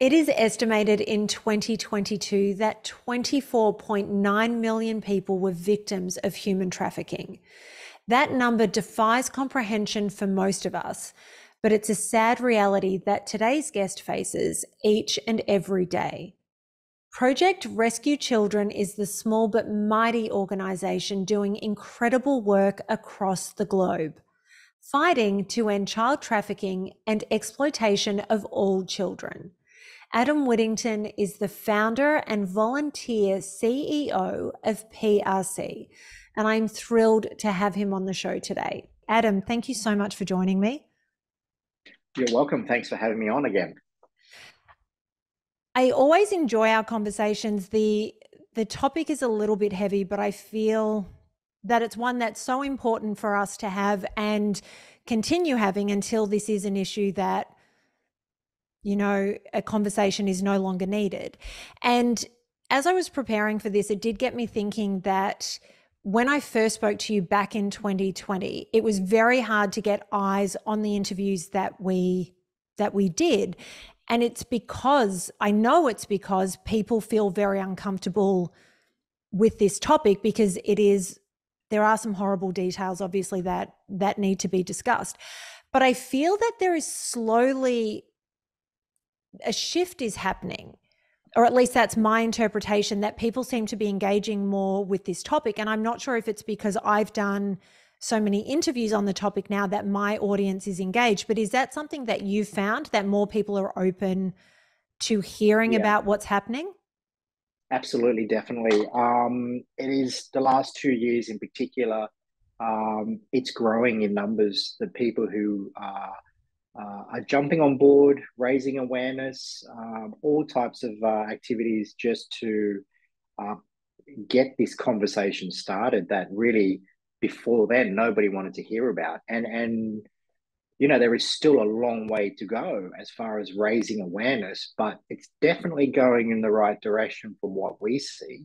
It is estimated in 2022 that 24.9 million people were victims of human trafficking. That number defies comprehension for most of us, but it's a sad reality that today's guest faces each and every day. Project Rescue Children is the small but mighty organisation doing incredible work across the globe, fighting to end child trafficking and exploitation of all children. Adam Whittington is the founder and volunteer CEO of PRC, and I'm thrilled to have him on the show today. Adam, thank you so much for joining me. You're welcome. Thanks for having me on again. I always enjoy our conversations. The topic is a little bit heavy, but I feel that it's one that's so important for us to have and continue having until this is an issue that, you know, a conversation is no longer needed. And as I was preparing for this, it did get me thinking that when I first spoke to you back in 2020, it was very hard to get eyes on the interviews that we did. And it's because, I know it's because people feel very uncomfortable with this topic because there are some horrible details, obviously, that need to be discussed. But I feel that there is slowly a shift is happening, or at least that's my interpretation, that people seem to be engaging more with this topic. And I'm not sure if it's because I've done so many interviews on the topic now that my audience is engaged, but is that something that you've found, that more people are open to hearing about what's happening? Absolutely, definitely. It is the last 2 years in particular. It's growing in numbers. The people who are jumping on board, raising awareness, all types of activities just to uh, get this conversation started that really before then nobody wanted to hear about. And you know, there is still a long way to go as far as raising awareness, but it's definitely going in the right direction from what we see.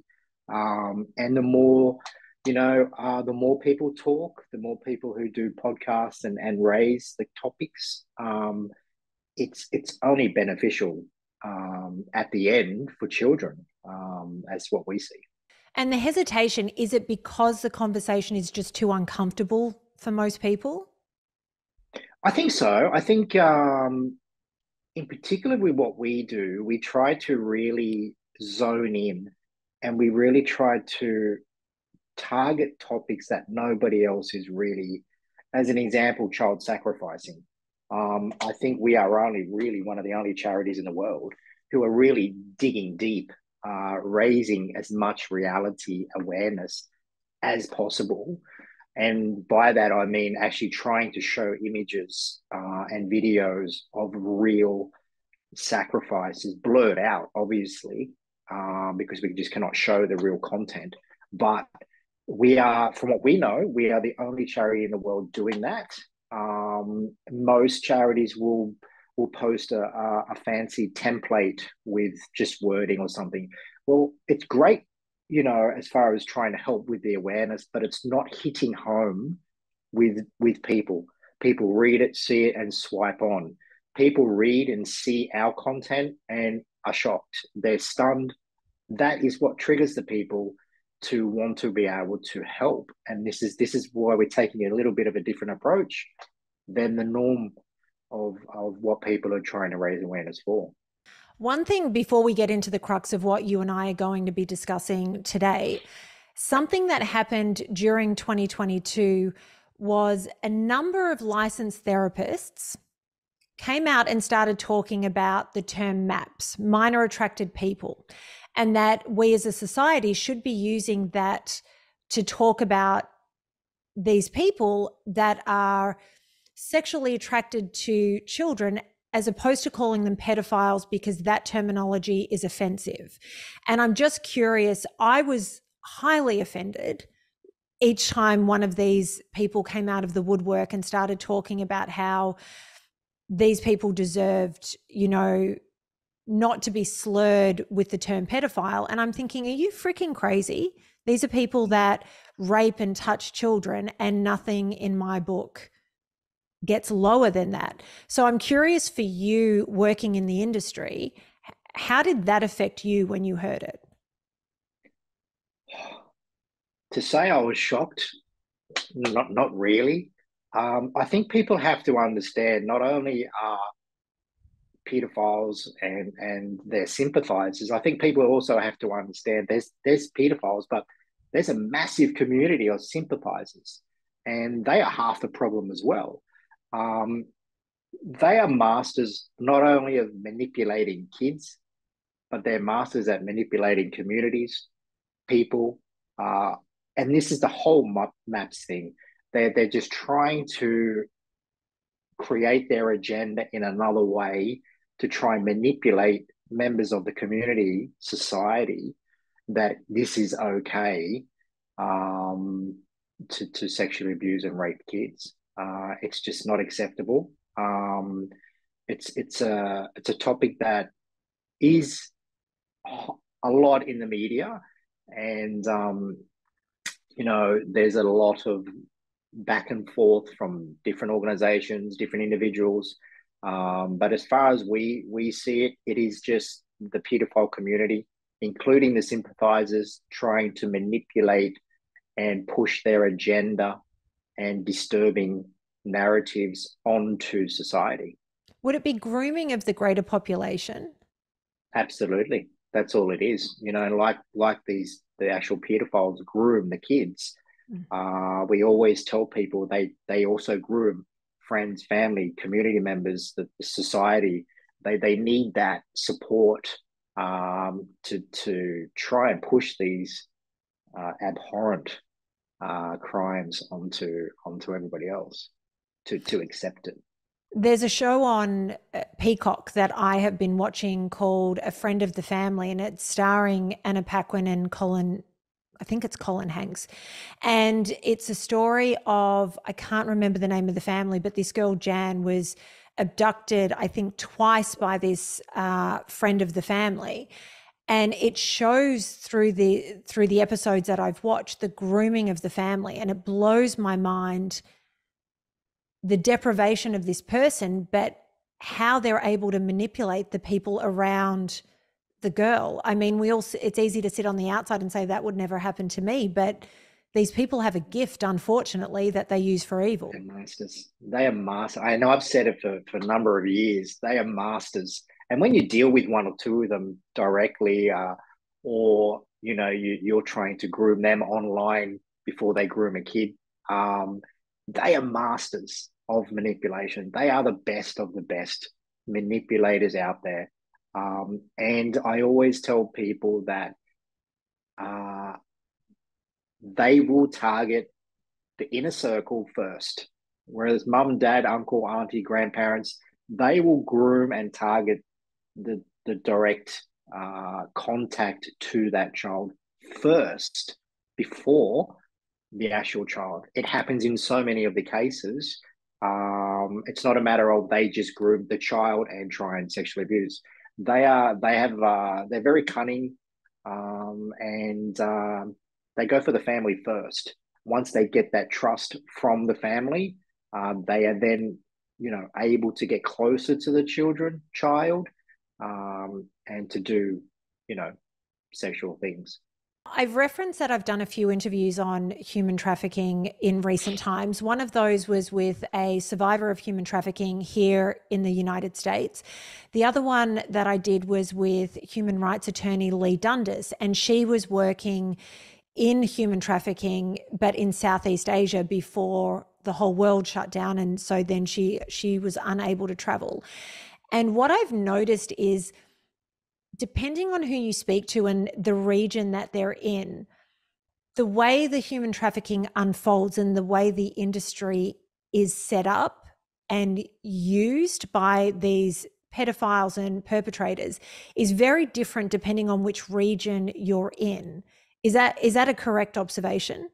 And the more, the more people talk, the more people who do podcasts and raise the topics, it's only beneficial at the end for children, as what we see. And the hesitation, is it because the conversation is just too uncomfortable for most people? I think so. I think, in particular, with what we do, we try to really zone in and we really try to target topics that nobody else is really, as an example, child sacrificing. I think we are only really one of the only charities in the world who are really digging deep, raising as much reality awareness as possible. And by that, I mean actually trying to show images and videos of real sacrifices, blurred out, obviously, because we just cannot show the real content. But we are, from what we know, we are the only charity in the world doing that. Most charities will post a fancy template with just wording or something. Well, it's great, you know, as far as trying to help with the awareness, but it's not hitting home with people. People read it, see it, and swipe on. People read and see our content and are shocked. They're stunned. That is what triggers the people to want to be able to help. And this is why we're taking a little bit of a different approach than the norm of what people are trying to raise awareness for. One thing before we get into the crux of what you and I are going to be discussing today, something that happened during 2022 was a number of licensed therapists came out and started talking about the term MAPS, minor attracted people, and that we as a society should be using that to talk about these people that are sexually attracted to children, as opposed to calling them pedophiles, because that terminology is offensive. And I'm just curious, I was highly offended each time one of these people came out of the woodwork and started talking about how these people deserved, you know, not to be slurred with the term pedophile. And I'm thinking, are you freaking crazy? These are people that rape and touch children, and nothing in my book gets lower than that. So I'm curious, for you working in the industry, How did that affect you when you heard it? To say I was shocked, not really. I think people have to understand not only are pedophiles and their sympathisers. I think people also have to understand there's pedophiles, but there's a massive community of sympathisers, and they are half the problem as well. Um, they are masters not only of manipulating kids, but they're masters at manipulating communities, people, uh, and this is the whole maps thing. They're just trying to create their agenda in another way to try and manipulate members of the community, society, that this is okay um, to sexually abuse and rape kids. It's just not acceptable. It's a topic that is a lot in the media, and there's a lot of back and forth from different organizations, different individuals. But as far as we see it, it is just the pedophile community, including the sympathizers, trying to manipulate and push their agenda and disturbing narratives onto society. Would it be grooming of the greater population? Absolutely. That's all it is. Like the actual pedophiles groom the kids. Mm. We always tell people they also groom friends, family, community members, the society. They need that support to try and push these abhorrent crimes onto everybody else to accept it. There's a show on Peacock that I have been watching called A Friend of the Family, and it's starring Anna Paquin and Colin, I think it's Colin Hanks. And it's a story of, I can't remember the name of the family, but this girl, Jan, was abducted, I think, twice by this friend of the family. And it shows through the episodes that I've watched the grooming of the family, and it blows my mind the deprivation of this person, but how they're able to manipulate the people around the girl. I mean, it's easy to sit on the outside and say that would never happen to me, but these people have a gift, unfortunately, that they use for evil. They're masters. They are masters. I know I've said it for a number of years. They are masters. And when you deal with one or two of them directly, or you're trying to groom them online before they groom a kid, they are masters of manipulation. They are the best of the best manipulators out there. And I always tell people that uh, they will target the inner circle first. Whereas mum, dad, uncle, auntie, grandparents, they will groom and target the direct contact to that child first before the actual child. It happens in so many of the cases. It's not a matter of they just groom the child and try and sexually abuse. They're very cunning, and they go for the family first. Once they get that trust from the family, they are then able to get closer to the child, and to do you know sexual things. I've referenced that I've done a few interviews on human trafficking in recent times. One of those was with a survivor of human trafficking here in the United States. The other one that I did was with human rights attorney Lee Dundas, and she was working in human trafficking, but in Southeast Asia before the whole world shut down. And so then she was unable to travel. And what I've noticed is, depending on who you speak to and the region that they're in, the way the human trafficking unfolds and the way the industry is set up and used by these pedophiles and perpetrators is very different depending on which region you're in. Is that a correct observation?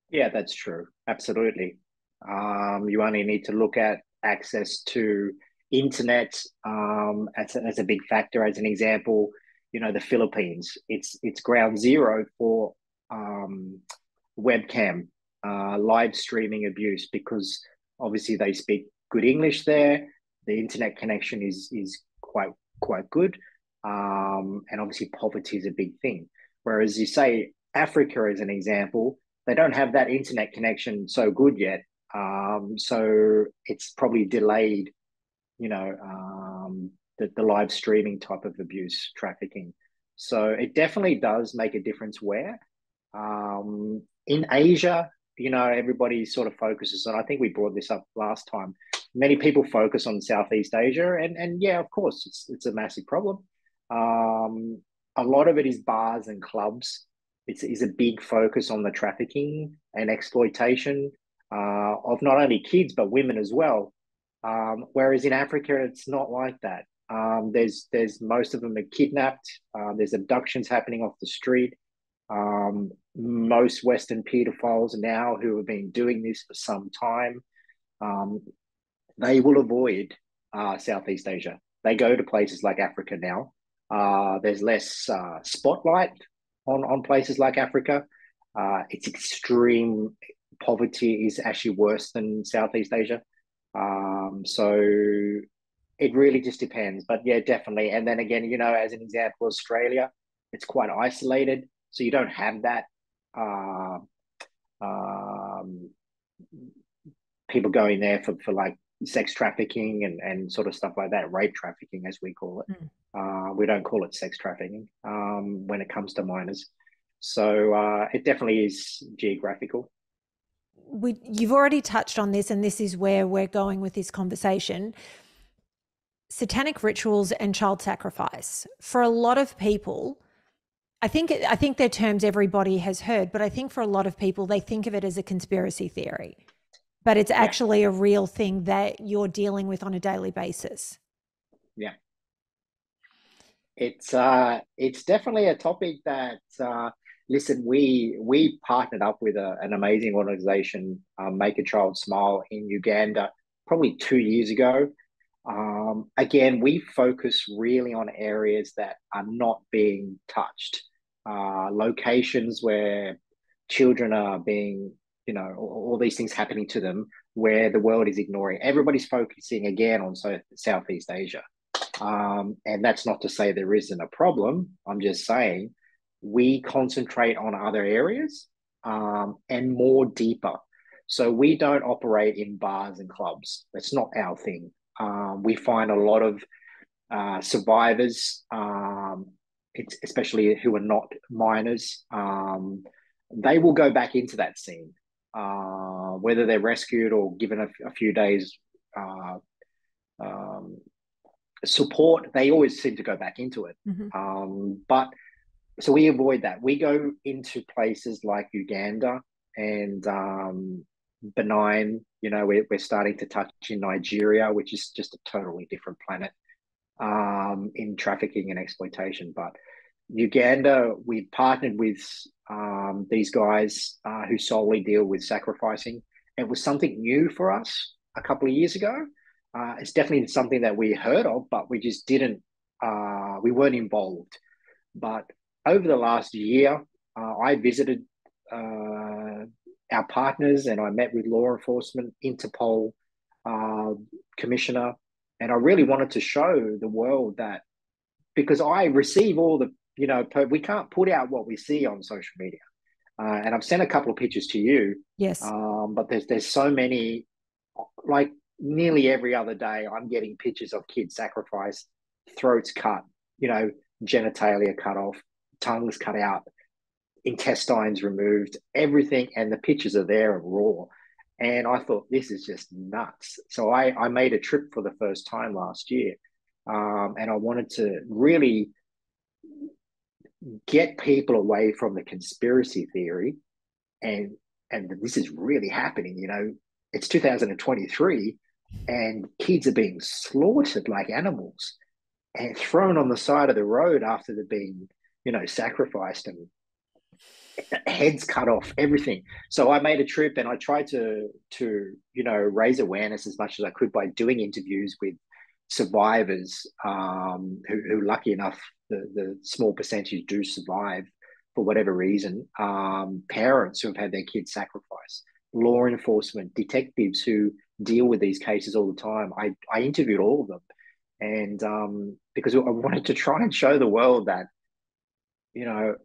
Yeah, that's true. Absolutely. You only need to look at access to internet as a big factor. As an example, the Philippines. It's ground zero for um, webcam live streaming abuse because obviously they speak good English there. The internet connection is quite good. And obviously poverty is a big thing. Whereas you say Africa as an example, they don't have that internet connection so good yet. So it's probably delayed, the live streaming type of abuse, trafficking. So it definitely does make a difference where. In Asia, everybody sort of focuses on, I think we brought this up last time. Many people focus on Southeast Asia, and yeah, of course, it's a massive problem. Um, a lot of it is bars and clubs. It's a big focus on the trafficking and exploitation of not only kids but women as well. Whereas in Africa, it's not like that. There's most of them are kidnapped. There's abductions happening off the street. Most Western pedophiles now who have been doing this for some time, um, they will avoid Southeast Asia. They go to places like Africa now. There's less spotlight on places like Africa. It's extreme poverty is actually worse than Southeast Asia. So it really just depends. But yeah, definitely. And then again, as an example, Australia, it's quite isolated. So you don't have that uh, um, people going there for like sex trafficking and sort of stuff like that, rape trafficking, as we call it. Mm. We don't call it sex trafficking when it comes to minors. So it definitely is geographical. You've already touched on this, and this is where we're going with this conversation. Satanic rituals and child sacrifice. For a lot of people, I think they're terms everybody has heard, but I think for a lot of people, they think of it as a conspiracy theory, but it's Yeah, actually a real thing that you're dealing with on a daily basis. yeah. It's definitely a topic that listen, we partnered up with an amazing organization, Make a Child Smile in Uganda, probably 2 years ago. Again, we focus really on areas that are not being touched, locations where children are being, all these things happening to them, where the world is ignoring. Everybody's focusing again on Southeast Asia. And that's not to say there isn't a problem. I'm just saying we concentrate on other areas and more deeper. So we don't operate in bars and clubs. That's not our thing. We find a lot of survivors, especially who are not minors, they will go back into that scene, whether they're rescued or given a few days uh, um, support, they always seem to go back into it. Mm-hmm. But so we avoid that. We go into places like Uganda and benign. We're starting to touch in Nigeria, which is just a totally different planet in trafficking and exploitation. But Uganda, we partnered with these guys who solely deal with sacrificing. It was something new for us a couple of years ago. It's definitely something that we heard of, but we just didn't, we weren't involved. But over the last year, I visited our partners and I met with law enforcement, Interpol commissioner, and I really wanted to show the world that because I receive all the, we can't put out what we see on social media. And I've sent a couple of pictures to you, Yes. but there's so many, like nearly every other day, I'm getting pictures of kids sacrificed, throats cut, genitalia cut off, tongues cut out, intestines removed, everything, and the pictures are there and raw. And I thought, this is just nuts. So I made a trip for the first time last year. And I wanted to really get people away from the conspiracy theory and this is really happening. It's 2023 and kids are being slaughtered like animals and thrown on the side of the road after they've been, sacrificed and heads cut off, everything. So I made a trip and I tried to raise awareness as much as I could by doing interviews with survivors who lucky enough the small percentage do survive for whatever reason, parents who have had their kids sacrificed, law enforcement, detectives who deal with these cases all the time. I interviewed all of them, and because I wanted to try and show the world that, you know,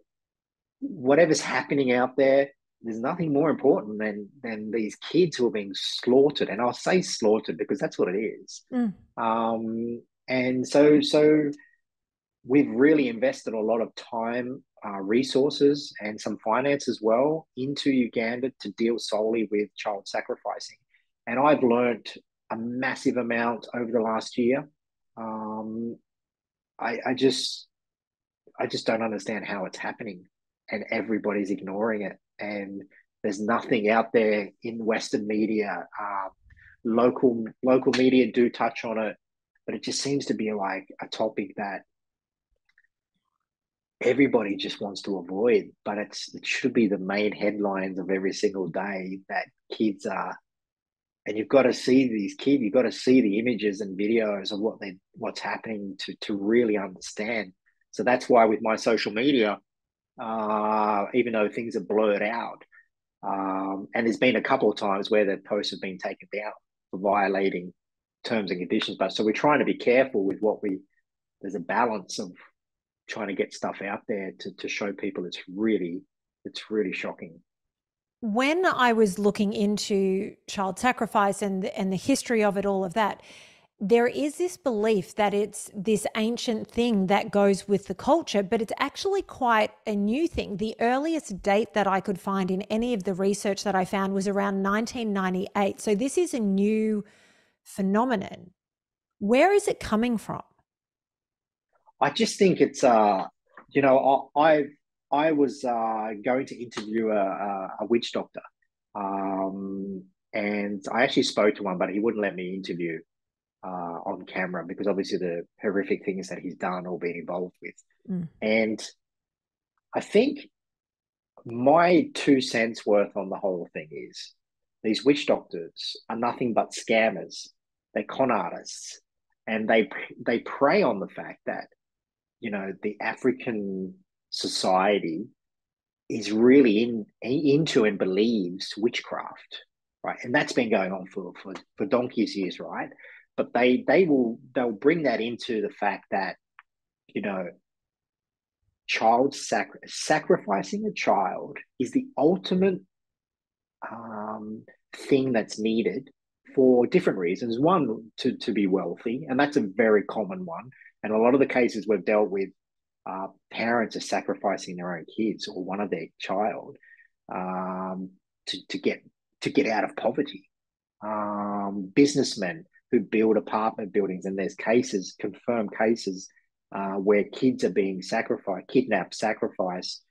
whatever's happening out there, there's nothing more important than these kids who are being slaughtered. And I'll say slaughtered because that's what it is. Mm. And so we've really invested a lot of time, resources, and some finance as well into Uganda to deal solely with child sacrificing. And I've learned a massive amount over the last year. Um, I just don't understand how it's happening, and everybody's ignoring it. And there's nothing out there in Western media. Local media do touch on it, but it just seems to be like a topic that everybody just wants to avoid. But it should be the main headlines of every single day that kids are. And you've got to see these kids. You've got to see the images and videos of what's happening to really understand. So that's why with my social media, even though things are blurred out. And there's been a couple of times where the posts have been taken down for violating terms and conditions. But so we're trying to be careful with there's a balance of trying to get stuff out there to show people it's really shocking. When I was looking into child sacrifice and the history of it, all of that, there is this belief that it's this ancient thing that goes with the culture, but it's actually quite a new thing. The earliest date that I could find in any of the research that I found was around 1998. So this is a new phenomenon. Where is it coming from? I just think it's you know, I was going to interview a witch doctor, and I actually spoke to one, but he wouldn't let me interview on camera because obviously the horrific things that he's done or been involved with. Mm. And I think my 2 cents worth on the whole thing is these witch doctors are nothing but scammers. They're con artists, and they prey on the fact that, the African society is really into and believes witchcraft, right? And that's been going on for donkey's years, right? But they'll bring that into the fact that, you know sacrificing a child is the ultimate thing that's needed for different reasons. One, to be wealthy, and that's a very common one. And a lot of the cases we've dealt with, parents are sacrificing their own kids or one of their child, um, to get out of poverty. Businessmen who build apartment buildings, and there's confirmed cases, where kids are being kidnapped, sacrificed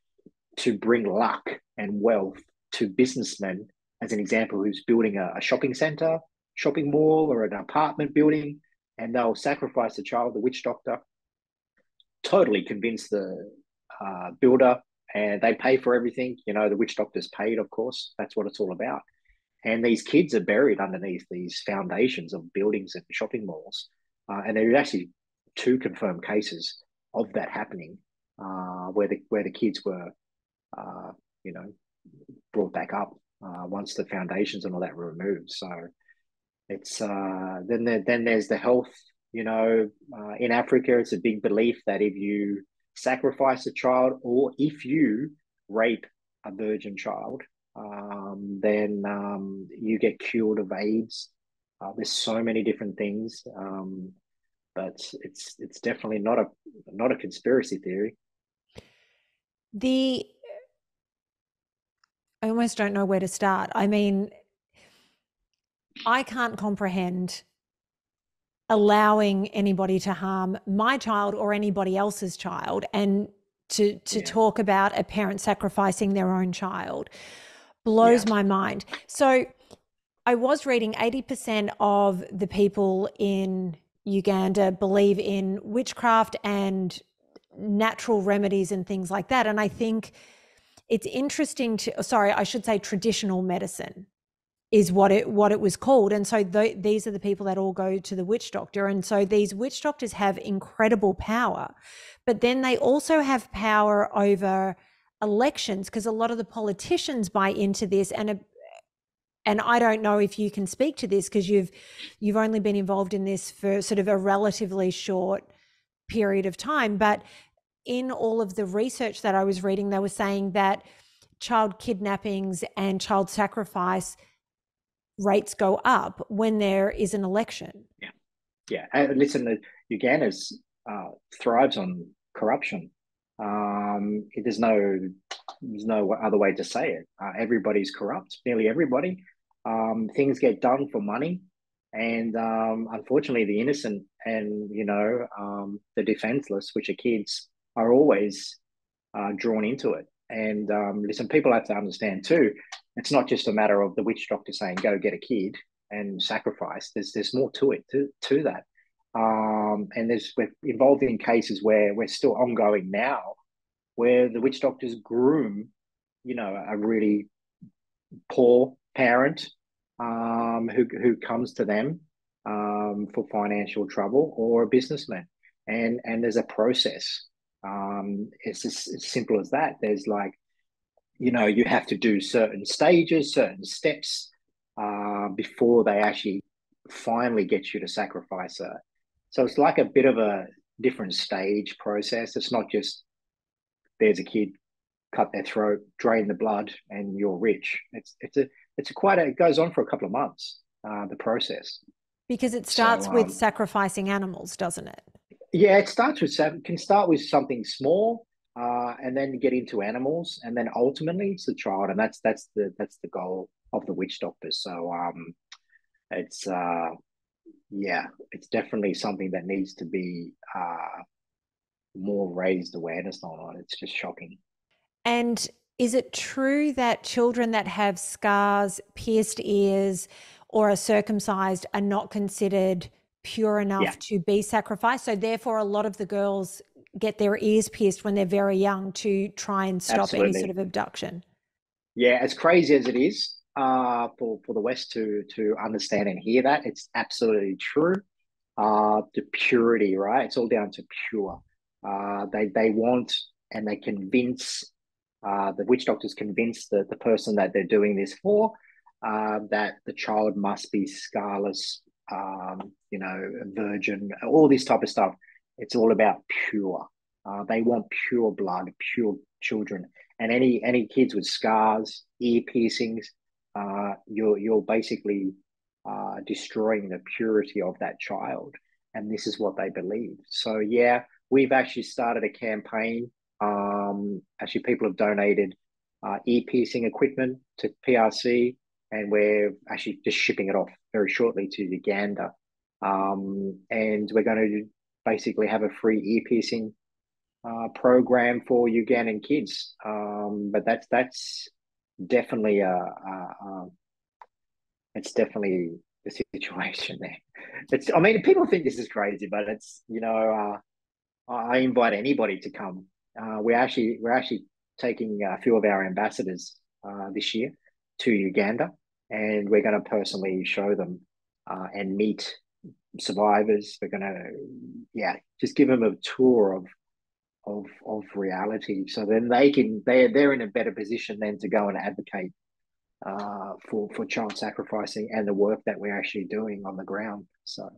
to bring luck and wealth to businessmen, as an example, who's building a shopping center, shopping mall, or an apartment building, and they'll sacrifice the child, the witch doctor, totally convince the builder, and they pay for everything. The witch doctor's paid, of course. That's what it's all about. And these kids are buried underneath these foundations of buildings and shopping malls. And there are actually two confirmed cases of that happening, where the kids were, uh, you know, brought back up once the foundations and all that were removed. So it's then there's the health. In Africa, it's a big belief that if you sacrifice a child or if you rape a virgin child, then you get cured of AIDS. There's so many different things, but it's definitely not a conspiracy theory. The I almost don't know where to start. I mean, I can't comprehend allowing anybody to harm my child or anybody else's child, and to Yeah, talk about a parent sacrificing their own child yeah, blows my mind. So I was reading 80% of the people in Uganda believe in witchcraft and natural remedies and things like that. And I think it's interesting sorry, I should say traditional medicine is what it was called. And so these are the people that all go to the witch doctor. And so these witch doctors have incredible power, but then they also have power over elections, because a lot of the politicians buy into this. And I don't know if you can speak to this, because you've only been involved in this for sort of a relatively short period of time. But in all of the research that I was reading, they were saying that child kidnappings and child sacrifice rates go up when there is an election. Yeah, yeah. And listen, Uganda's thrives on corruption. There's no other way to say it. Everybody's corrupt, nearly everybody. Things get done for money, and unfortunately, the innocent and the defenseless, which are kids, are always drawn into it. And listen, people have to understand too. It's not just a matter of the witch doctor saying go get a kid and sacrifice. There's more to it to that. And we're involved in cases where we're still ongoing now, where the witch doctors groom, a really poor parent who comes to them for financial trouble, or a businessman, and there's a process. It's as simple as that. There's like, you have to do certain stages, certain steps before they actually finally get you to sacrifice her. So it's like a bit of a different stage process. It's not just there's a kid, cut their throat, drain the blood, and you're rich. It goes on for a couple of months, the process. Because it starts So with sacrificing animals, doesn't it? yeah, can start with something small, and then get into animals, and then ultimately it's the child, and that's the goal of the witch doctors. So it's yeah, it's definitely something that needs to be more raised awareness on. It's just shocking. And is it true that children that have scars, pierced ears, or are circumcised are not considered pure Yeah, enough to be sacrificed? So therefore, a lot of the girls get their ears pierced when they're very young to try and stop any sort absolutely. of abduction. Yeah, as crazy as it is, for the West to understand and hear that, it's absolutely true. The purity, right? It's all down to pure. They want, and they convince, the witch doctors convince the person that they're doing this for, that the child must be scarless, virgin, all this type of stuff. It's all about pure. They want pure blood, pure children, and any kids with scars, ear piercings, you're basically destroying the purity of that child, and this is what they believe. So yeah, we've actually started a campaign. Actually, people have donated ear piercing equipment to PRC, and we're actually just shipping it off very shortly to Uganda. And we're going to basically have a free ear piercing program for Ugandan kids. But that's definitely it's definitely the situation there. I mean, people think this is crazy, but I invite anybody to come. We're actually taking a few of our ambassadors this year to Uganda, and we're going to personally show them and meet survivors. We're going to, yeah, just give them a tour of reality, so then they're in a better position then to go and advocate for child sacrificing and the work that we're actually doing on the ground. So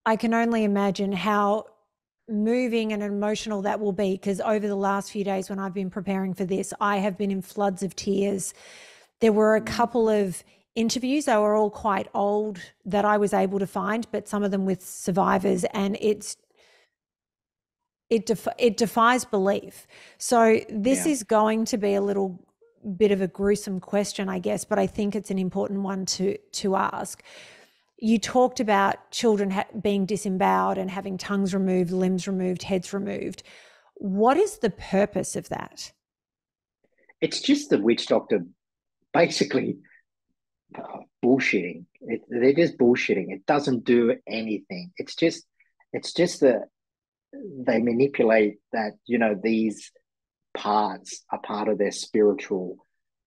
I can only imagine how moving and emotional that will be, because over the last few days when I've been preparing for this, I have been in floods of tears. There were a couple of interviews, they were all quite old, that I was able to find, but some of them with survivors, and it defies belief. So this yeah, is going to be a little bit of a gruesome question, I guess, but I think it's an important one to ask. You talked about children being disemboweled and having tongues removed, limbs removed, heads removed. What is the purpose of that? it's just the witch doctor basically bullshitting. They're just bullshitting. It doesn't do anything. It's just that they manipulate that, these parts are part of their spiritual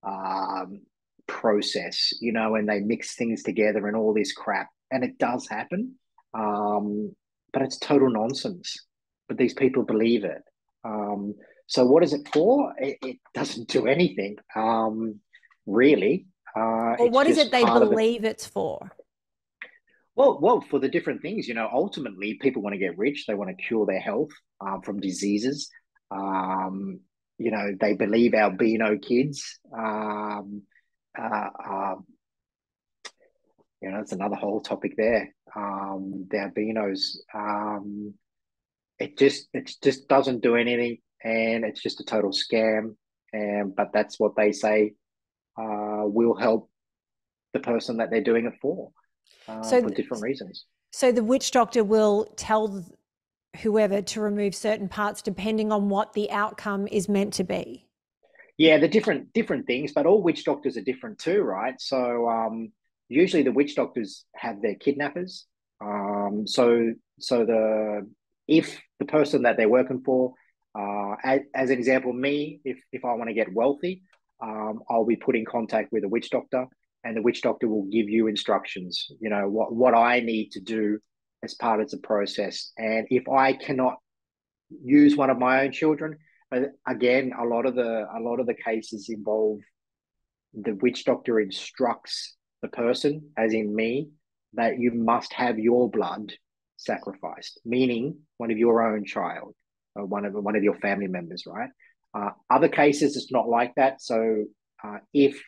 um, process, and they mix things together and all this crap. And it does happen, but it's total nonsense. But these people believe it. So what is it for? It doesn't do anything, really. Or It's what is it just they part of it. believe it's for? Well, for the different things, ultimately people want to get rich. They want to cure their health from diseases. Um, they believe albino kids. Uh, uh, it's another whole topic there. The albinos. It just doesn't do anything, and it's just a total scam. And but that's what they say will help the person that they're doing it for So, different reasons. so the witch doctor will tell whoever to remove certain parts depending on what the outcome is meant to be. Yeah, the different things, but all witch doctors are different too, right? So usually the witch doctors have their kidnappers. So if the person that they're working for, as an example, me, if I want to get wealthy, I'll be put in contact with a witch doctor, and the witch doctor will give you instructions. What I need to do as part of the process, and if I cannot use one of my own children. But again, a lot of the cases involve the witch doctor instructs the person, as in me, that you must have your blood sacrificed, meaning one of your own child or one of your family members, right? Other cases, it's not like that. So if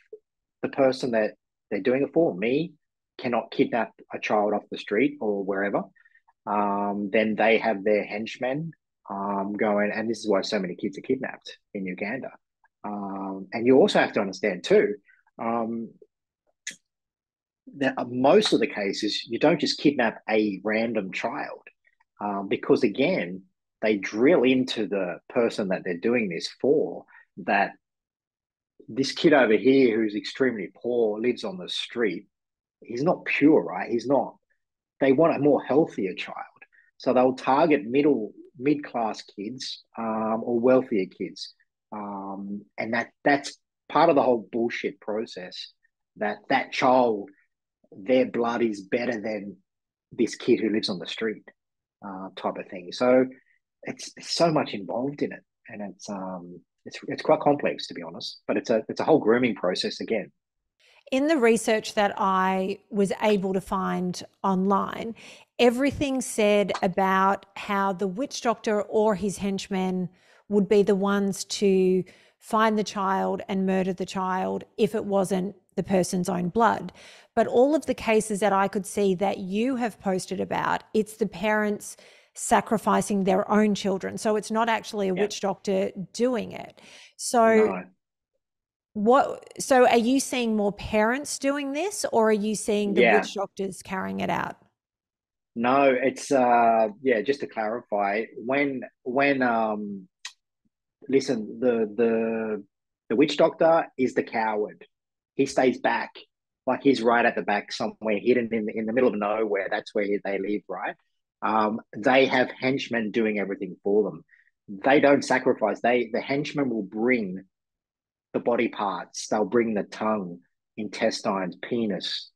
the person that they're doing it for, me, cannot kidnap a child off the street or wherever, then they have their henchmen going, and this is why so many kids are kidnapped in Uganda. And you also have to understand too um, that most of the cases you don't just kidnap a random child because again they drill into the person that they're doing this for that this kid over here who's extremely poor lives on the street. He's not pure, right? He's not. They want a more healthier child. So they'll target mid class kids or wealthier kids, and that's part of the whole bullshit process. That child, their blood is better than this kid who lives on the street, type of thing. So it's so much involved in it, and it's quite complex to be honest. But it's a whole grooming process again. In the research that I was able to find online, everything said about how the witch doctor or his henchmen would be the ones to find the child and murder the child if it wasn't the person's own blood. But all of the cases that I could see that you have posted about, it's the parents sacrificing their own children. So it's not actually a Yeah. witch doctor doing it. So No. so are you seeing more parents doing this, or are you seeing the Yeah. witch doctors carrying it out? No, it's yeah, just to clarify, when listen, the witch doctor is the coward. He stays back. Like he's right at the back somewhere hidden in the middle of nowhere. That's where they live, right? They have henchmen doing everything for them. They don't sacrifice. The henchmen will bring the body parts. They'll bring the tongue, intestines, penis,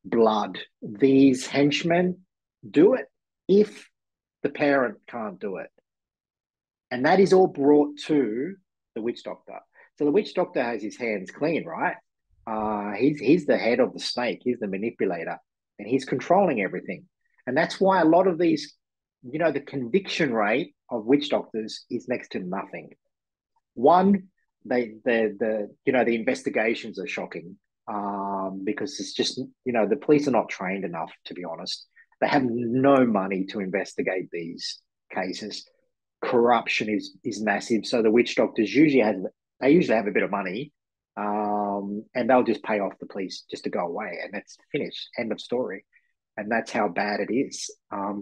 blood. These henchmen do it if the parent can't do it. And that is all brought to the witch doctor. So the witch doctor has his hands clean, right? He's the head of the snake. He's the manipulator, and he's controlling everything. And that's why a lot of these, the conviction rate of witch doctors is next to nothing. One, the investigations are shocking because it's just the police are not trained enough, to be honest. They have no money to investigate these cases. Corruption is massive, so the witch doctors usually have a bit of money, and they'll just pay off the police just to go away, and that's finished. End of story. And that's how bad it is.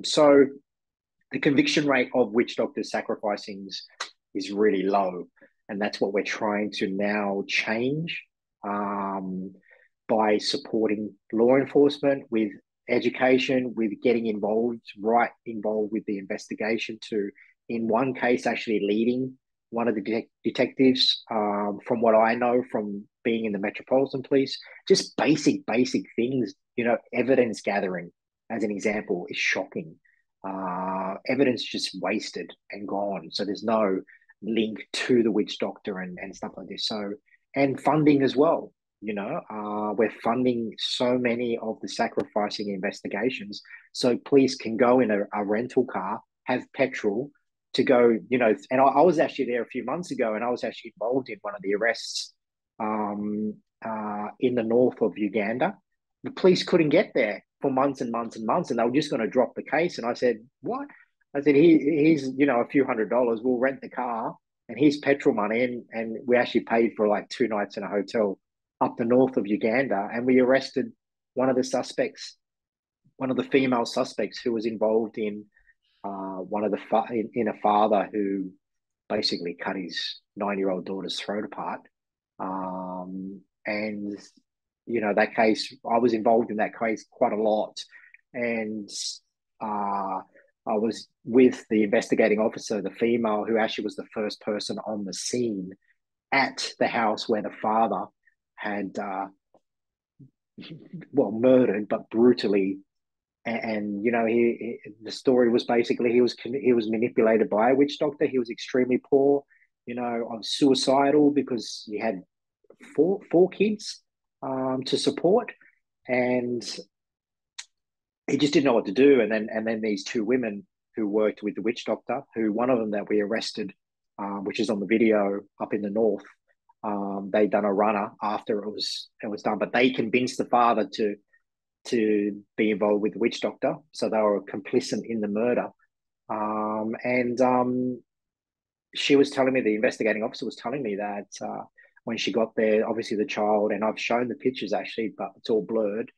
So the conviction rate of witch doctors sacrificing is really low, and that's what we're trying to now change um, by supporting law enforcement with education, with getting involved with the investigation. To in one case actually leading one of the detectives. From what I know from being in the Metropolitan Police, just basic things. Evidence gathering, as an example, is shocking. Evidence just wasted and gone. So there's no link to the witch doctor and stuff like this. So, and funding as well. we're funding so many of the sacrificing investigations. So police can go in a rental car, have petrol to go, and I was actually there a few months ago, and I was actually involved in one of the arrests um, in the north of Uganda. The police couldn't get there for months and months and months, and they were just going to drop the case. And I said, "What?" I said, "He's a few $100s. We'll rent the car, and here's petrol money." And we actually paid for like 2 nights in a hotel up the north of Uganda, and we arrested one of the suspects, one of the female suspects who was involved in one of in a father who basically cut his 9-year-old daughter's throat apart. And that case, I was involved in that case quite a lot, and I was with the investigating officer, the female, who actually was the first person on the scene at the house where the father had, murdered, but brutally. And the story was basically he was manipulated by a witch doctor. He was extremely poor, suicidal because he had four kids to support, and he just didn't know what to do. And then these two women who worked with the witch doctor, who one of them that we arrested, which is on the video up in the north, they done a runner after it was done, but they convinced the father to be involved with the witch doctor, so they were complicit in the murder. And she was telling me, the investigating officer was telling me that when she got there, obviously the child, and I've shown the pictures actually, but it's all blurred,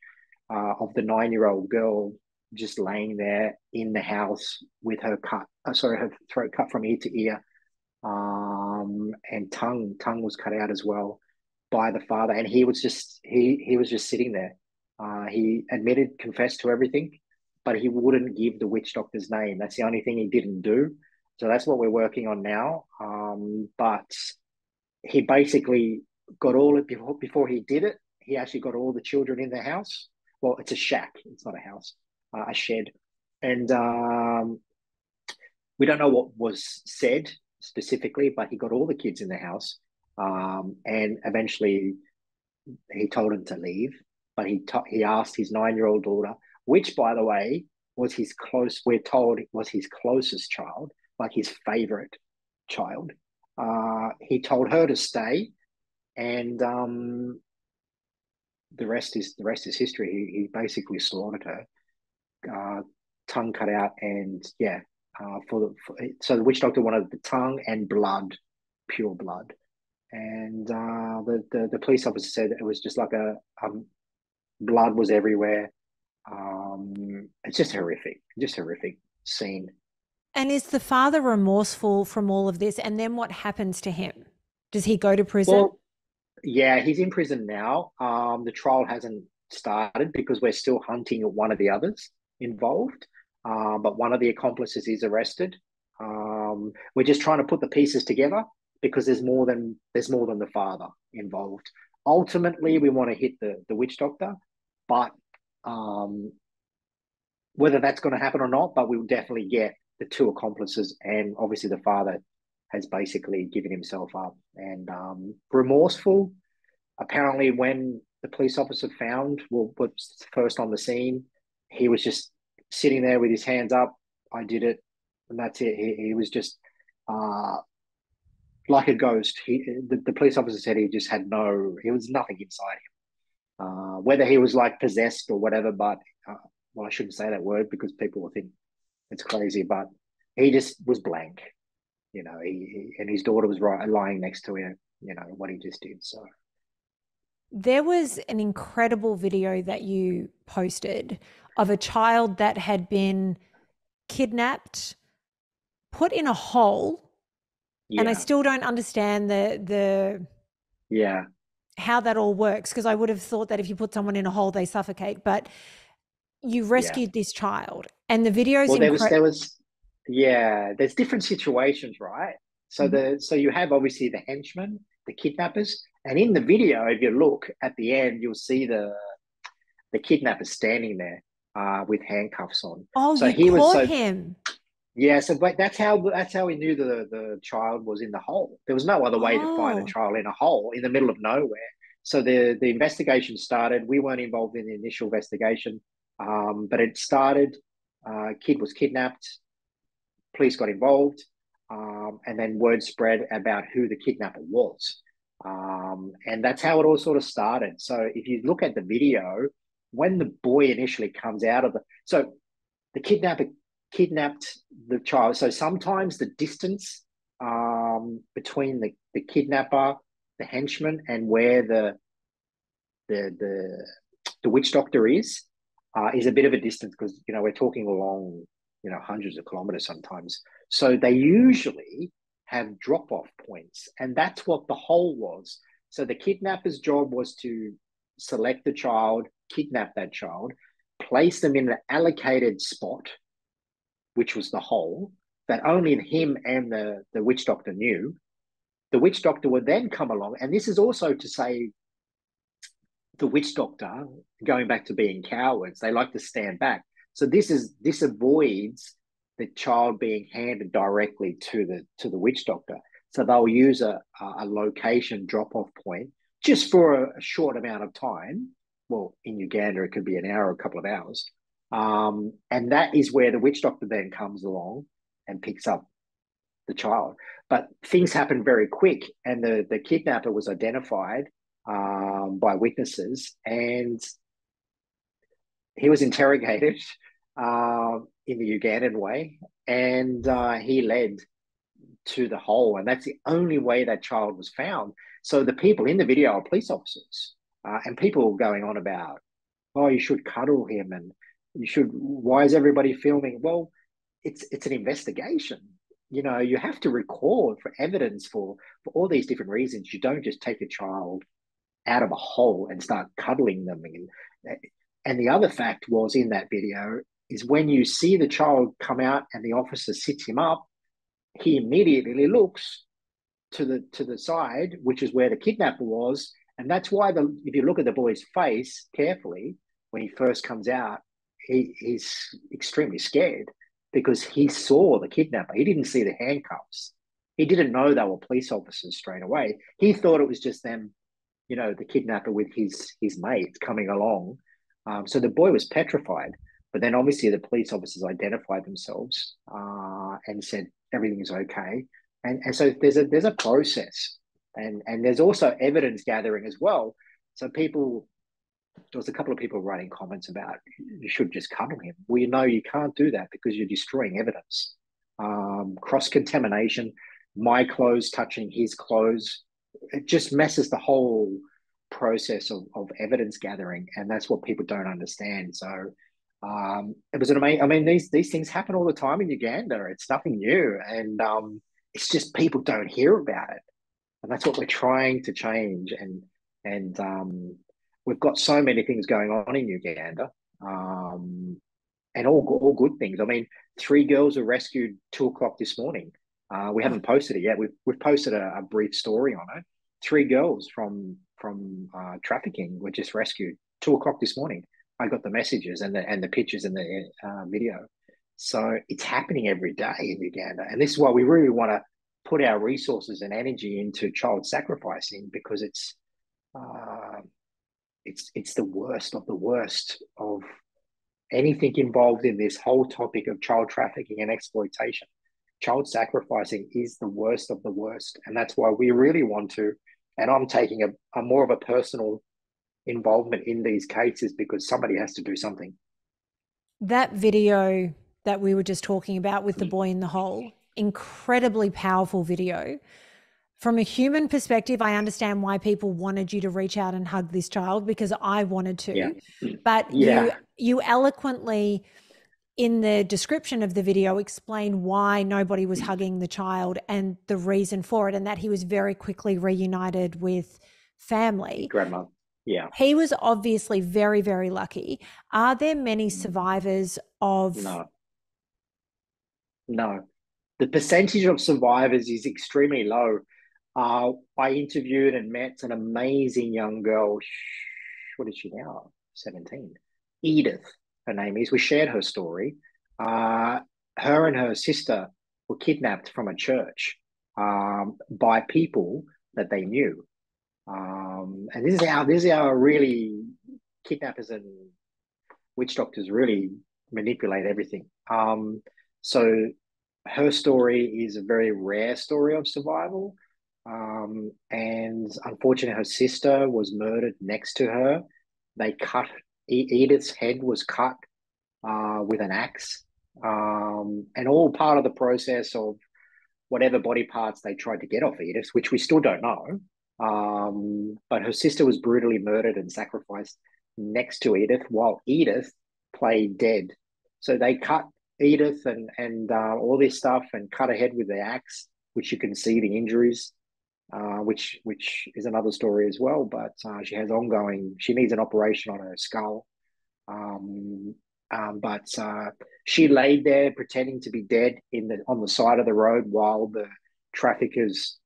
of the 9-year-old girl just laying there in the house with her her throat cut from ear to ear, and tongue was cut out as well by the father, and he was just sitting there. He admitted, confessed to everything, but he wouldn't give the witch doctor's name. That's the only thing he didn't do. So that's what we're working on now. But he basically got all it before he did it. He actually got all the children in the house. Well, it's a shack. It's not a house, a shed. And we don't know what was said specifically, but he got all the kids in the house. And eventually he told him to leave, but he asked his 9-year-old daughter, which, by the way, we're told it was his closest child, like his favorite child. He told her to stay, and the rest is history. He basically slaughtered her, tongue cut out, and yeah. So the witch doctor wanted the tongue and blood, pure blood, and the police officer said it was just like blood was everywhere. It's just horrific scene. And is the father remorseful from all of this? And then what happens to him? Does he go to prison? Well, yeah, he's in prison now. The trial hasn't started because we're still hunting one of the others involved. But one of the accomplices is arrested. We're just trying to put the pieces together because there's more than the father involved. Ultimately, we want to hit the witch doctor, but whether that's going to happen or not, but we'll definitely get the two accomplices, and obviously the father has basically given himself up and remorseful. Apparently, when the police officer was first on the scene, he was just sitting there with his hands up. I did it, and that's it. He was just like a ghost. The police officer said he was nothing inside him. Whether he was like possessed or whatever, but well, I shouldn't say that word because people will think it's crazy, but he just was blank, and his daughter was lying next to him, what he just did. So there was an incredible video that you posted of a child that had been kidnapped, put in a hole, and I still don't understand the how that all works, because I would have thought that if you put someone in a hole, they suffocate, but you rescued this child, and the video's there's different situations, right? So so you have obviously the henchmen, the kidnappers, and in the video, if you look at the end, you'll see the kidnapper standing there with handcuffs on. Oh, so you caught him. Yeah, so but that's how we knew the child was in the hole. There was no other way to find a child in a hole in the middle of nowhere. So the investigation started. We weren't involved in the initial investigation, but it started. Kid was kidnapped. Police got involved, and then word spread about who the kidnapper was. And that's how it all sort of started. So if you look at the video, when the boy initially comes out of so the kidnapper kidnapped the child. So sometimes the distance between the kidnapper, the henchman, and where the the, the witch doctor is a bit of a distance, because we're talking along hundreds of kilometers sometimes. So they usually have drop off points, and that's what the hole was. So the kidnapper's job was to select the child, kidnap that child, place them in an allocated spot, which was the hole that only him and the witch doctor knew. The witch doctor would then come along, and this is also to say the witch doctor, going back to being cowards, they like to stand back. So this avoids the child being handed directly to the witch doctor. So they'll use a location drop off point just for a short amount of time. Well, in Uganda, it could be an hour or a couple of hours. And that is where the witch doctor then comes along and picks up the child. But things happened very quick, and the kidnapper was identified by witnesses, and he was interrogated in the Ugandan way, and he led to the hole, and that's the only way that child was found. So the people in the video are police officers, and people going on about, oh, you should cuddle him, and you should. Why is everybody filming? Well, it's an investigation. You have to record for evidence for all these different reasons. You don't just take a child out of a hole and start cuddling them. And the other fact was, in that video, is when you see the child come out and the officer sits him up, he immediately looks to the side, which is where the kidnapper was. And that's why if you look at the boy's face carefully, when he first comes out, he's extremely scared, because he saw the kidnapper. He didn't see the handcuffs. He didn't know they were police officers straight away. He thought it was just them, the kidnapper with his mate coming along. So the boy was petrified. But then obviously the police officers identified themselves and said everything's okay. And so there's a process, and there's also evidence gathering as well. So there was a couple of people writing comments about, you should just cuddle him. Well, you can't do that, because you're destroying evidence. Cross-contamination, my clothes touching his clothes, it just messes the whole process of evidence gathering, and that's what people don't understand. So it was an amazing. I mean, these things happen all the time in Uganda. It's nothing new, and it's just people don't hear about it, and that's what we're trying to change. And we've got so many things going on in Uganda, and all good things. I mean, 3 girls were rescued 2 o'clock this morning. We haven't posted it yet. We've posted a brief story on it. 3 girls from trafficking were just rescued 2 o'clock this morning. I got the messages and the pictures and the video. So it's happening every day in Uganda, and this is why we really want to put our resources and energy into child sacrificing, because it's the worst of the worst of anything involved in this whole topic of child trafficking and exploitation. Child sacrificing is the worst of the worst, and that's why we really want to. And I'm taking a more of a personal involvement in these cases, because somebody has to do something. That video that we were just talking about with the boy in the hole, incredibly powerful video. From a human perspective, I understand why people wanted you to reach out and hug this child, because I wanted to. Yeah. But Yeah. you eloquently, in the description of the video, explain why nobody was hugging the child and the reason for it, and that he was very quickly reunited with family. Grandma. Yeah. He was obviously very, very lucky. Are there many survivors of... No. The percentage of survivors is extremely low. I interviewed and met an amazing young girl. What is she now? 17. Edith, her name is. We shared her story. Her and her sister were kidnapped from a church by people that they knew. And this is how really kidnappers and witch doctors really manipulate everything. So her story is a very rare story of survival. And unfortunately, her sister was murdered next to her. They cut Edith's head was cut with an axe, and all part of the process of whatever body parts they tried to get off Edith, which we still don't know. But her sister was brutally murdered and sacrificed next to Edith while Edith played dead. So they cut Edith and all this stuff and cut her head with the axe, which you can see the injuries, which is another story as well. But she has ongoing. She needs an operation on her skull. Um, but she laid there pretending to be dead on the side of the road while the traffickers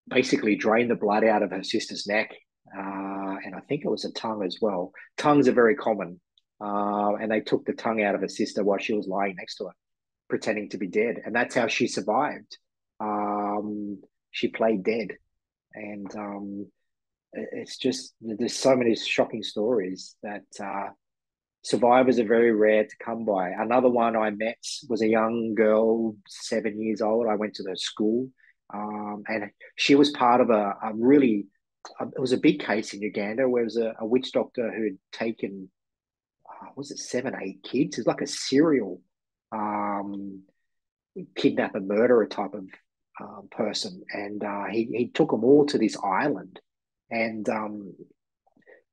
basically drained the blood out of her sister's neck, and I think it was a tongue as well. Tongues are very common, and they took the tongue out of her sister while she was lying next to her, pretending to be dead, and that's how she survived. She played dead, and it's just there's so many shocking stories that survivors are very rare to come by. Another one I met was a young girl, 7 years old. I went to the school, and she was part of a really, it was a big case in Uganda where it was a witch doctor who had taken, was it seven, eight kids? It's like a serial um, kidnapper, murderer type of person. And he took them all to this island and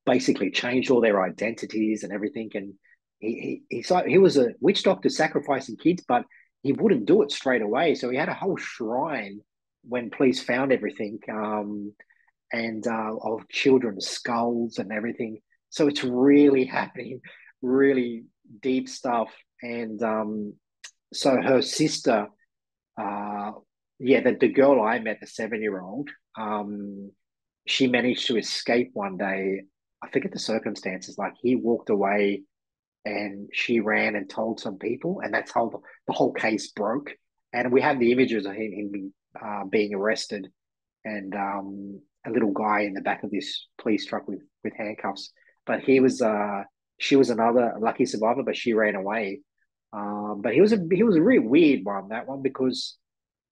basically changed all their identities and everything. And he was a witch doctor sacrificing kids, but he wouldn't do it straight away. So he had a whole shrine when police found everything, and of children's skulls and everything. So it's really happening, really deep stuff. And so her sister, uh, yeah, the girl I met, the 7 year old, she managed to escape one day. I forget the circumstances. Like he walked away and she ran and told some people, and that's how the whole case broke. And we have the images of him being arrested, and a little guy in the back of this police truck with handcuffs. But she was another lucky survivor, but she ran away. But he was a really weird one, that one, because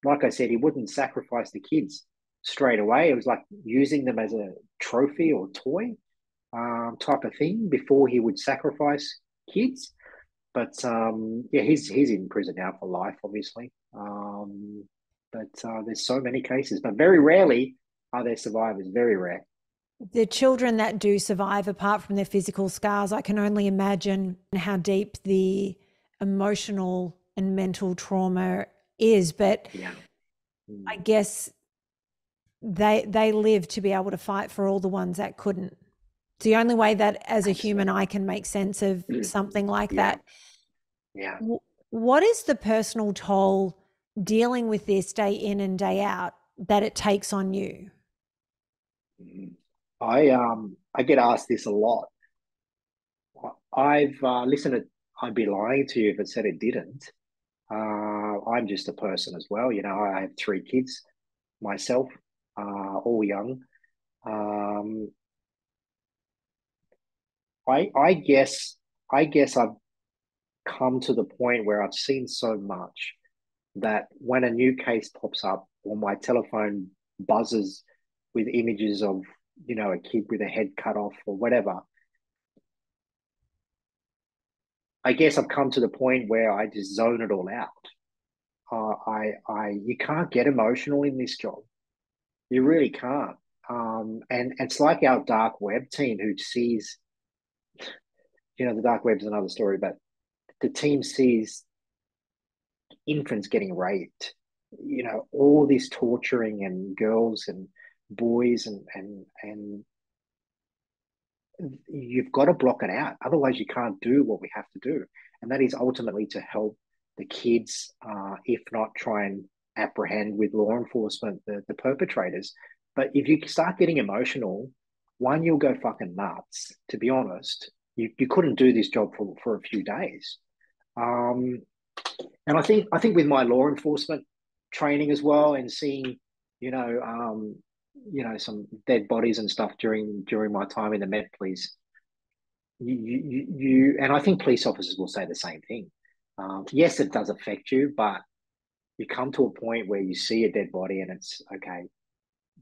like I said, he wouldn't sacrifice the kids straight away. It was like using them as a trophy or toy, type of thing before he would sacrifice kids. But yeah, he's in prison now for life, obviously. But there's so many cases, but very rarely are there survivors. Very rare. The children that do survive, apart from their physical scars, I can only imagine how deep the emotional and mental trauma is. But Yeah. I Mm. guess they live to be able to fight for all the ones that couldn't. It's the only way that as a human Absolutely. I can make sense of something like Yeah. that. Yeah. What is the personal toll dealing with this day in and day out that it takes on you? Mm. I get asked this a lot. I've listened to. I'd be lying to you if I said it didn't. I'm just a person as well. You know, I have three kids myself, all young. Um, I guess I've come to the point where I've seen so much that when a new case pops up or my telephone buzzes with images of, a kid with a head cut off or whatever, I guess I've come to the point where I just zone it all out. You can't get emotional in this job. You really can't. And it's like our dark web team who sees, the dark web's another story, but the team sees infants getting raped, all this torturing and girls and boys and you've got to block it out. Otherwise, you can't do what we have to do. And that is ultimately to help the kids, if not try and apprehend with law enforcement the perpetrators. But if you start getting emotional, one, you'll go fucking nuts, to be honest. You couldn't do this job for a few days. Um, and I think with my law enforcement training as well and seeing, you know, some dead bodies and stuff during my time in the Met Police. And I think police officers will say the same thing. Yes, it does affect you, but you come to a point where you see a dead body and it's okay.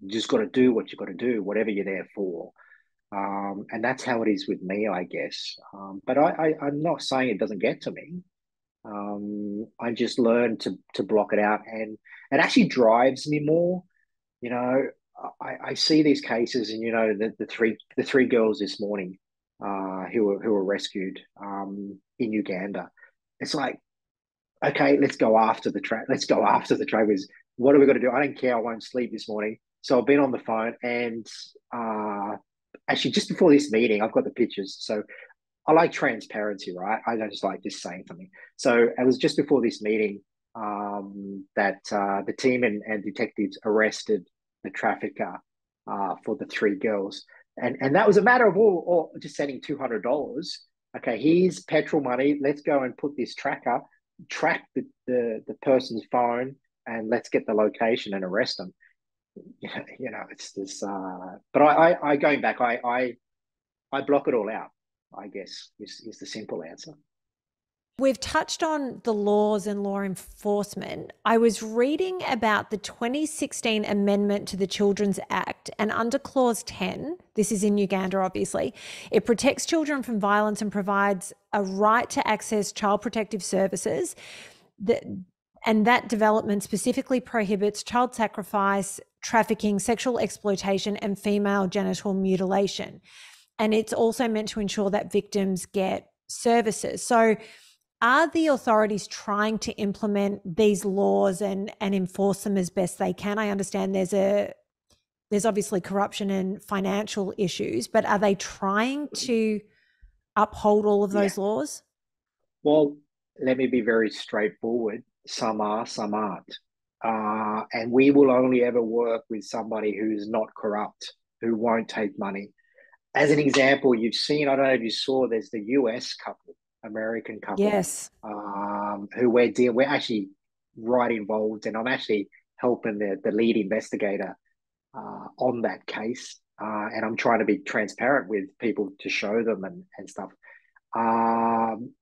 You just got to do what you got to do, whatever you're there for. And that's how it is with me, I guess. But I'm not saying it doesn't get to me. I just learned to block it out, and it actually drives me more. You know, I see these cases, and the three girls this morning, who were rescued in Uganda. It's like, okay, let's go after the track. Let's go after the trackers. What are we going to do? I don't care. I won't sleep this morning. So I've been on the phone, and actually, just before this meeting, I've got the pictures. So I like transparency, right? I don't just like just saying something. So it was just before this meeting that the team and detectives arrested the trafficker for the three girls, and that was a matter of all just sending $200. Okay, here's petrol money. Let's go and put this track the person's phone, and let's get the location and arrest them. It's this. But I going back, I block it all out, I guess, is the simple answer. We've touched on the laws and law enforcement. I was reading about the 2016 amendment to the Children's Act, and under Clause 10, this is in Uganda, obviously, it protects children from violence and provides a right to access child protective services. And that development specifically prohibits child sacrifice, trafficking, sexual exploitation, and female genital mutilation. And it's also meant to ensure that victims get services. So, are the authorities trying to implement these laws and enforce them as best they can? I understand there's obviously corruption and financial issues, but are they trying to uphold all of Yeah. those laws? Well, let me be very straightforward. Some are, some aren't. And we will only ever work with somebody who's not corrupt, who won't take money. As an example, you've seen, I don't know if you saw, there's the US couple, American couple, Yes. who we're actually right involved, and I'm actually helping the lead investigator on that case. And I'm trying to be transparent with people to show them and stuff. Um,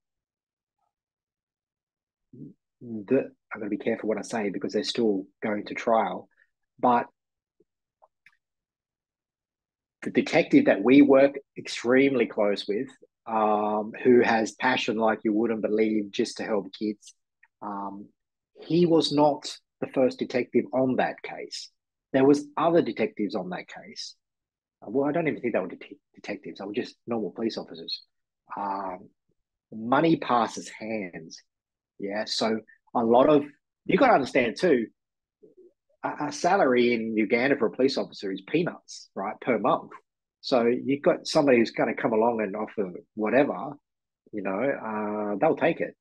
I'm going to be careful what I say because they're still going to trial. But the detective that we work extremely close with, who has passion like you wouldn't believe just to help kids, um, he was not the first detective on that case. There was other detectives on that case. Well, I don't even think they were detectives. They were just normal police officers. Um, Money passes hands. Yeah. So a lot of, you got to understand too, a salary in Uganda for a police officer is peanuts, right, per month. So you've got somebody who's going to come along and offer whatever, they'll take it.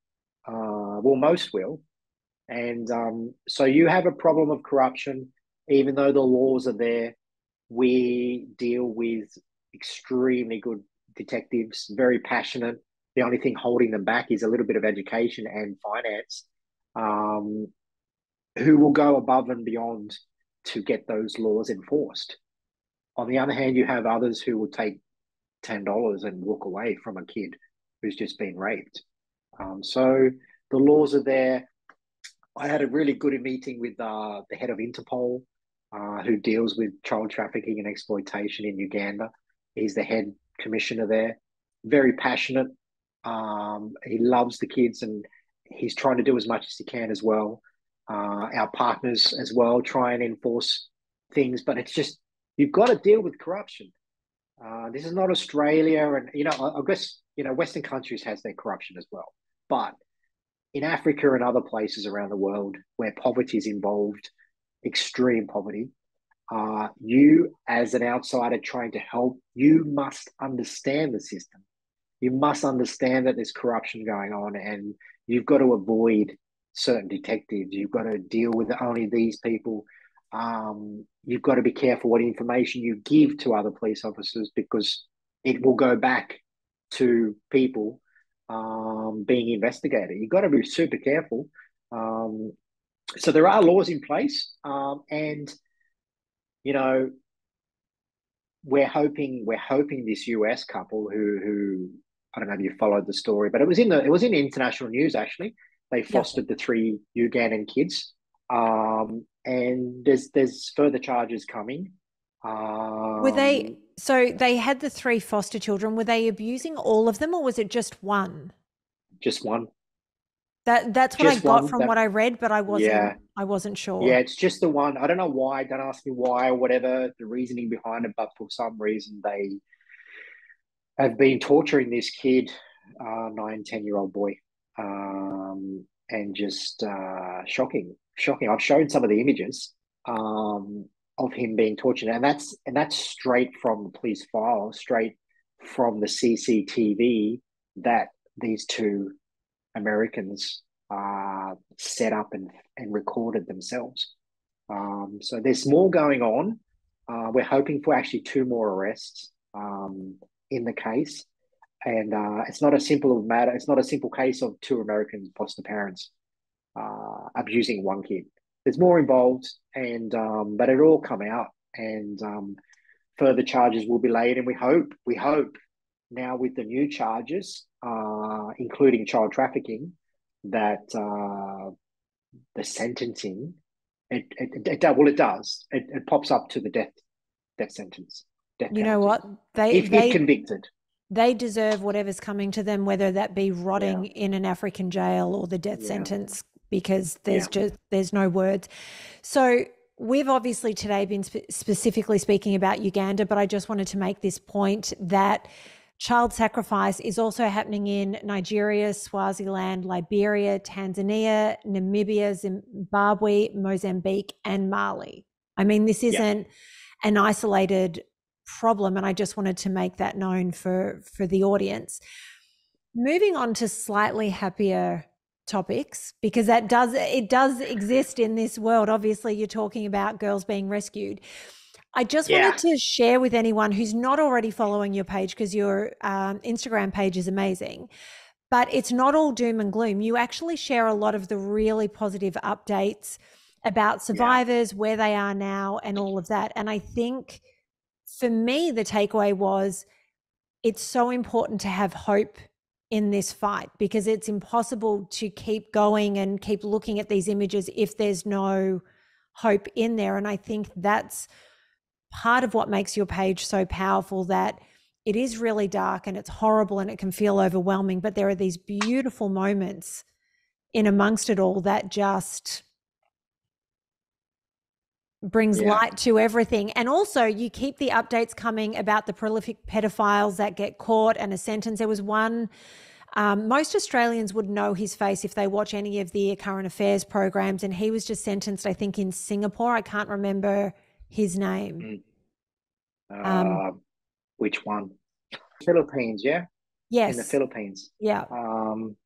Well, most will. And so you have a problem of corruption, even though the laws are there. We deal with extremely good detectives, very passionate. The only thing holding them back is a little bit of education and finance, um, who will go above and beyond to get those laws enforced. On the other hand, you have others who will take $10 and walk away from a kid who's just been raped. So the laws are there. I had a really good meeting with the head of Interpol, who deals with child trafficking and exploitation in Uganda. He's the head commissioner there, very passionate. He loves the kids, and he's trying to do as much as he can as well. Our partners as well try and enforce things, but it's just, you've got to deal with corruption. This is not Australia, and I guess Western countries has their corruption as well, but in Africa and other places around the world where poverty is involved, extreme poverty, you as an outsider trying to help, you must understand the system. You must understand that there's corruption going on, and you've got to avoid certain detectives. You've got to deal with only these people. You've got to be careful what information you give to other police officers, because it will go back to people being investigated. You've got to be super careful. So there are laws in place, and we're hoping this US couple who I don't know if you followed the story, but it was in international news actually. They Yeah. fostered the three Ugandan kids, and there's further charges coming. Were Um, they, so they had the three foster children. Were they abusing all of them or was it just one? just one, That's what I just got one. from That what I read, but Yeah, I wasn't yeah, sure. it's just the one. I don't know why. Don't ask me why or whatever the reasoning behind it, but for some reason they have been torturing this kid, 9, 10-year-old boy, and just shocking, shocking. I've shown some of the images of him being tortured, and that's straight from the police file, straight from the CCTV that these two Americans set up and recorded themselves. So there's more going on. We're hoping for actually two more arrests in the case, and it's not a simple matter. It's not a simple case of two American foster parents abusing one kid. There's more involved, and but it'll all come out, and further charges will be laid, and we hope now with the new charges, including child trafficking, that the sentencing it does it pops up to the death sentence, death You know penalty, what? They if they convicted. they deserve whatever's coming to them, whether that be Yeah, rotting in an African jail or the death yeah, sentence, because yeah, there's no words. So we've obviously today been specifically speaking about Uganda, but I just wanted to make this point that child sacrifice is also happening in Nigeria, Swaziland, Liberia, Tanzania, Namibia, Zimbabwe, Mozambique, and Mali. I mean, this yeah, isn't an isolated problem, and I just wanted to make that known for the audience. Moving on to slightly happier topics, because it does exist in this world. Obviously, you're talking about girls being rescued. I just wanted yeah, to share with anyone who's not already following your page, because your Instagram page is amazing, but it's not all doom and gloom. You actually share a lot of the really positive updates about yeah, survivors, where they are now, and all of that. And I think for me, the takeaway was it's so important to have hope in this fight, because it's impossible to keep going and keep looking at these images if there's no hope in there. And I think that's part of what makes your page so powerful, that it is really dark and it's horrible and it can feel overwhelming, but there are these beautiful moments in amongst it all that just brings yeah, light to everything. And also, you keep the updates coming about the prolific pedophiles that get caught and a sentence. There was one, most Australians would know his face if they watch any of the current affairs programs, and he was just sentenced, I think, in Singapore. I can't remember his name. mm. Um, uh, which one? Philippines, yeah, in the yes, Philippines. yeah, um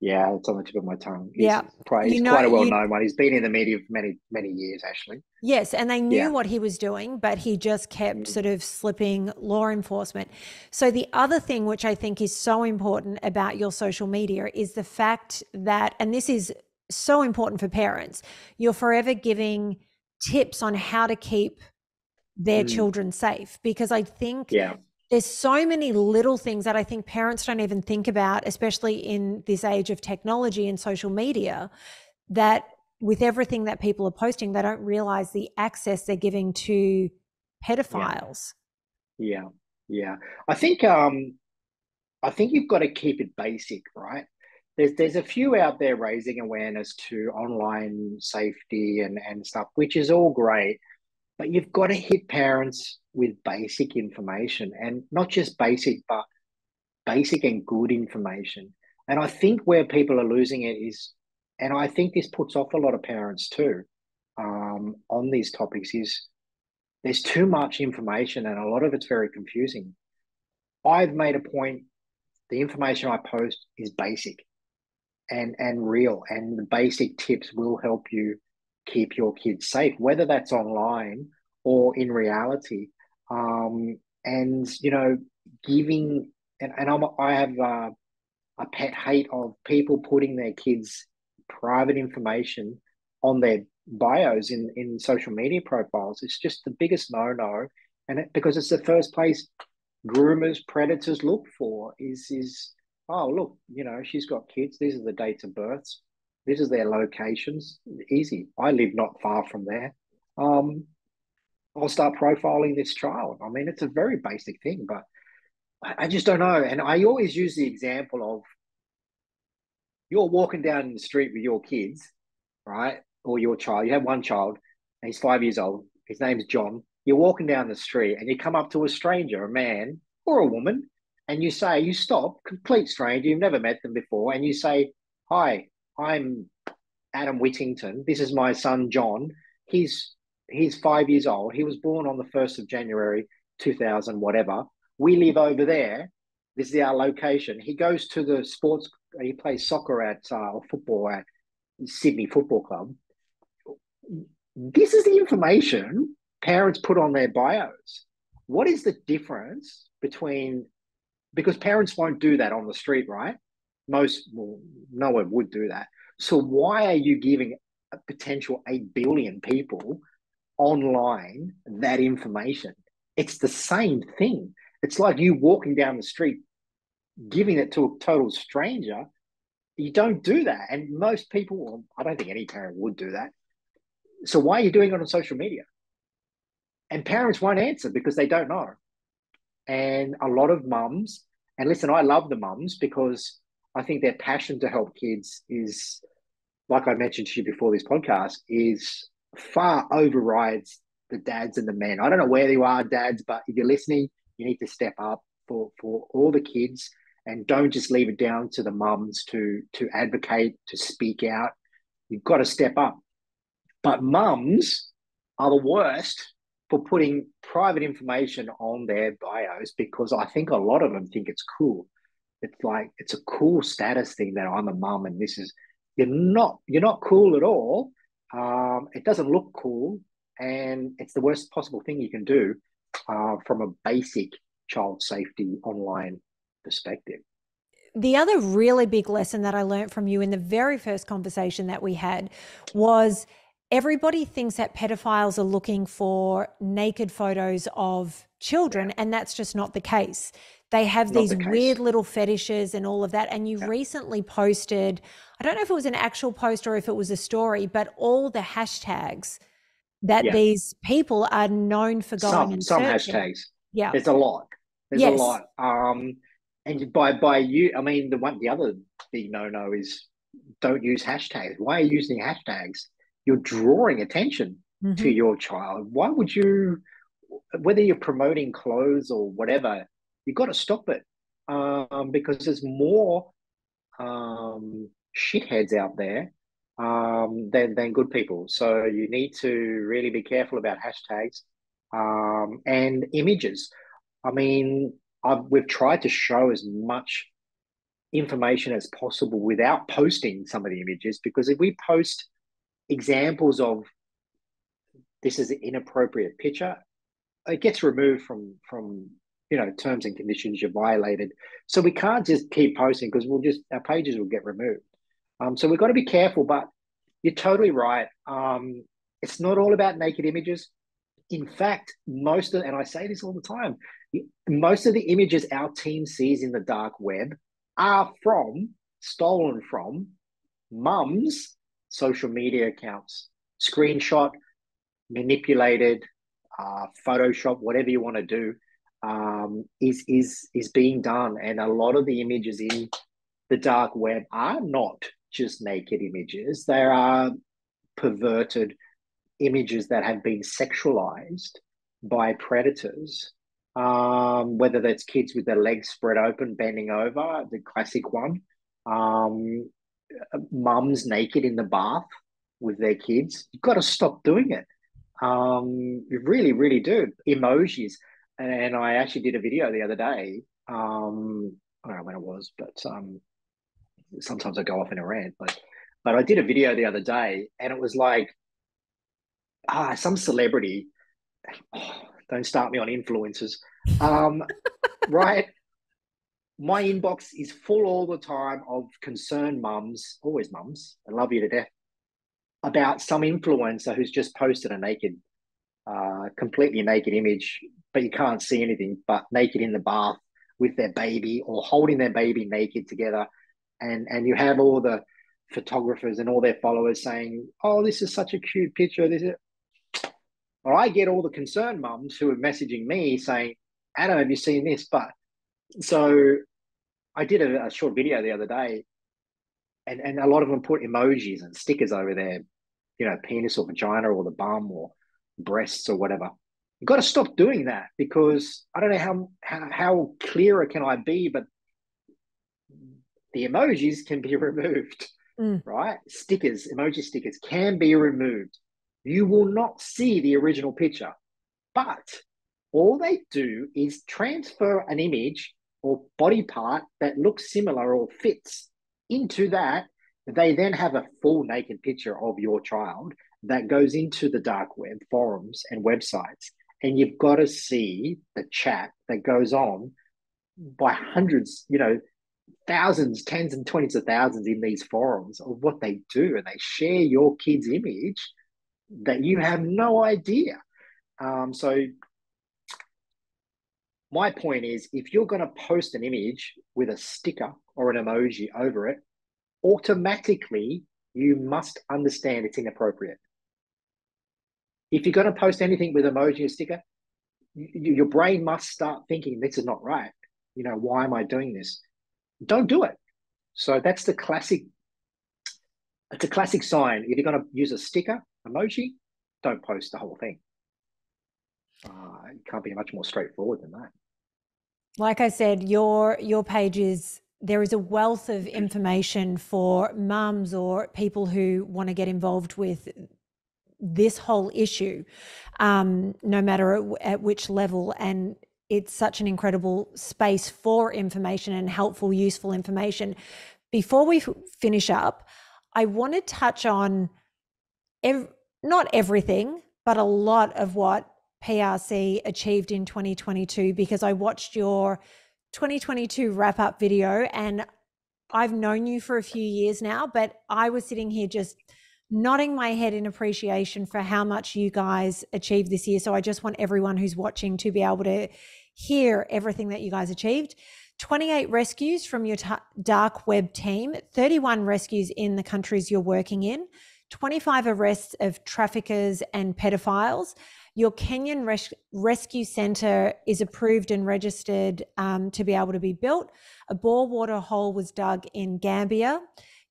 yeah, it's on the tip of my tongue. he's yeah. quite You he's know, quite a well-known one. He's been in the media for many years actually. yes, and they Yeah. knew what he was doing, but he just kept Mm, sort of slipping law enforcement. So, the other thing which I think is so important about your social media is the fact that, and this is so important for parents, you're forever giving tips on how to keep their mm, children safe. Because I think yeah, there's so many little things that I think parents don't even think about, especially in this age of technology and social media, that with everything that people are posting, they don't realize the access they're giving to yeah, pedophiles. yeah, yeah. I think you've got to keep it basic, right? There's a few out there raising awareness to online safety and stuff, which is all great. But you've got to hit parents with basic information, and not just basic, but basic and good information. And I think where people are losing it is, and I think this puts off a lot of parents too, on these topics, is there's too much information and a lot of it's very confusing. I've made a point, the information I post is basic and real, and the basic tips will help you keep your kids safe, whether that's online or in reality. And giving and I have a pet hate of people putting their kids' private information on their bios in social media profiles. It's just the biggest no no. because it's the first place groomers, predators look for is oh look, she's got kids. These are the dates of births. This is their locations. Easy. I live not far from there. Um, I'll start profiling this child. I mean, it's a very basic thing, but I just don't know. And I always use the example of you're walking down the street with your kids, right? Or your child. You have one child, and he's 5 years old. His name's John. You're walking down the street, and you come up to a stranger, a man or a woman, and you stop, complete stranger, you've never met them before, and you say, "Hi, I'm Adam Whittington. This is my son John. He's 5 years old. He was born on the 1st of January 2000, whatever. We live over there. This is our location." He goes to the sports. He plays soccer at or football at Sydney Football Club. This is the information parents put on their bios. What is the difference between, because parents won't do that on the street, right? Well, no one would do that. So why are you giving a potential 8 billion people online that information? It's the same thing. It's like you walking down the street, giving it to a total stranger. You don't do that. And most people, well, I don't think any parent would do that. So why are you doing it on social media? And parents won't answer because they don't know. And a lot of mums, and listen, I love the mums because I think their passion to help kids is, like I mentioned to you before this podcast, is far overrides the dads and the men. I don't know where you are, dads, but if you're listening, you need to step up for all the kids and don't just leave it down to the mums to advocate, to speak out. You've got to step up. But mums are the worst for putting private information on their bios because I think a lot of them think it's cool. It's like it's a cool status thing that I'm a mum and this is you're not cool at all. It doesn't look cool, and it's the worst possible thing you can do from a basic child safety online perspective. The other really big lesson that I learned from you in the very first conversation that we had was everybody thinks that pedophiles are looking for naked photos of children, and that's just not the case. They have Not these the case. weird little fetishes and all of that. And you recently posted, I don't know if it was an actual post or if it was a story, but all the hashtags that Yeah. these people are known for going and Some searching. hashtags. Yeah. There's a lot. There's a Yes. lot. And by you, I mean the other big no is don't use hashtags. Why are you using hashtags? You're drawing attention to your child. Why would you, whether you're promoting clothes or whatever, you've got to stop it because there's more shitheads out there than good people. So you need to really be careful about hashtags and images. I mean, we've tried to show as much information as possible without posting some of the images because if we post examples of this is an inappropriate picture, it gets removed from terms and conditions you violated. So we can't just keep posting because our pages will get removed. So we've got to be careful, but you're totally right. It's not all about naked images. In fact, and I say this all the time, most of the images our team sees in the dark web are stolen from mums' social media accounts, screenshot, manipulated, Photoshop, whatever you want to do, is being done. And a lot of the images in the dark web are not just naked images. There are perverted images that have been sexualized by predators, whether that's kids with their legs spread open, bending over, the classic one, mums naked in the bath with their kids. You've got to stop doing it. You really, really do. Emojis. And I actually did a video the other day. I don't know when it was, but sometimes I go off in a rant. But I did a video the other day, and it was like, some celebrity. Oh, don't start me on influencers. Right? My inbox is full all the time of concerned mums, always mums, I love you to death, about some influencer who's just posted a naked completely naked image, but you can't see anything, but naked in the bath with their baby or holding their baby naked together. And you have all the photographers and all their followers saying, oh, this is such a cute picture. This is... Or I get all the concerned mums who are messaging me saying, Adam, have you seen this? But so I did a short video the other day, and a lot of them put emojis and stickers over their, penis or vagina or the bum or breasts or whatever. You've got to stop doing that, because I don't know how clearer can I be, but the emojis can be removed, right? Emoji stickers can be removed. You will not see the original picture, but all they do is transfer an image or body part that looks similar or fits into that. They then have a full naked picture of your child that goes into the dark web forums and websites. And you've got to see the chat that goes on by hundreds, thousands, tens and twenties of thousands in these forums of what they do. And they share your kid's image that you have no idea. So my point is, if you're going to post an image with a sticker or an emoji over it, automatically you must understand it's inappropriate. If you're going to post anything with emoji or sticker, your brain must start thinking, this is not right. Why am I doing this? Don't do it. So that's the classic. It's a classic sign. If you're going to use a sticker, emoji, don't post the whole thing. It can't be much more straightforward than that. Like I said, your page there is a wealth of information for mums or people who want to get involved with this whole issue, no matter at which level. And it's such an incredible space for information and helpful, useful information. Before we finish up, I want to touch on not everything, but a lot of what PRC achieved in 2022, because I watched your 2022 wrap-up video, and I've known you for a few years now, but I was sitting here just nodding my head in appreciation for how much you guys achieved this year. So I just want everyone who's watching to be able to hear everything that you guys achieved. 28 rescues from your dark web team, 31 rescues in the countries you're working in, 25 arrests of traffickers and pedophiles. Your Kenyan Rescue Centre is approved and registered to be able to be built. A bore water hole was dug in Gambia.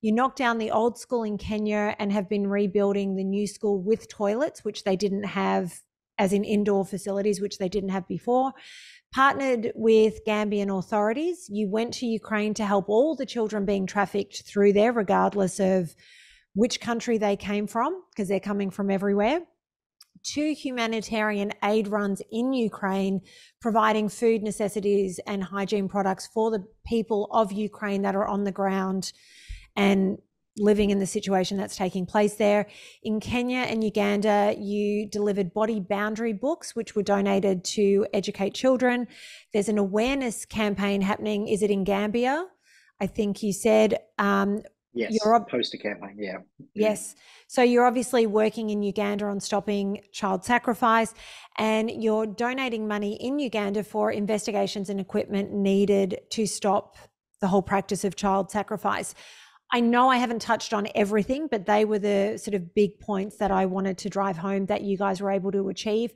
You knocked down the old school in Kenya and have been rebuilding the new school with toilets, which they didn't have, as in indoor facilities, which they didn't have before. Partnered with Gambian authorities. You went to Ukraine to help all the children being trafficked through there, regardless of which country they came from, because they're coming from everywhere. 2 humanitarian aid runs in Ukraine, providing food necessities and hygiene products for the people of Ukraine that are on the ground and living in the situation that's taking place there. In Kenya and Uganda, you delivered body boundary books, which were donated to educate children. There's an awareness campaign happening. Is it in Gambia? I think you said. Yes, poster campaign, yeah. Yes. So you're obviously working in Uganda on stopping child sacrifice, and you're donating money in Uganda for investigations and equipment needed to stop the whole practice of child sacrifice. I know I haven't touched on everything, but they were the sort of big points that I wanted to drive home that you guys were able to achieve.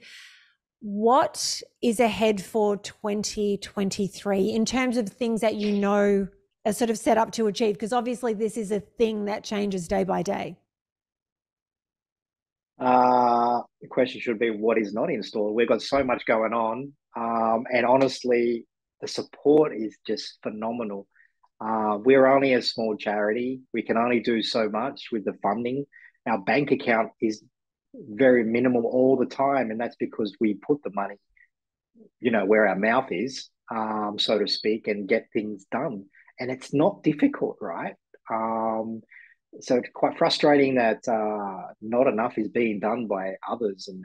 What is ahead for 2023 in terms of things that you know are sort of set up to achieve? Because obviously this is a thing that changes day by day. The question should be, what is not in store? We've got so much going on. And honestly, the support is just phenomenal. We're only a small charity. We can only do so much with the funding. Our bank account is very minimal all the time, and that's because we put the money, where our mouth is, so to speak, and get things done. And it's not difficult, right? So it's quite frustrating that not enough is being done by others, and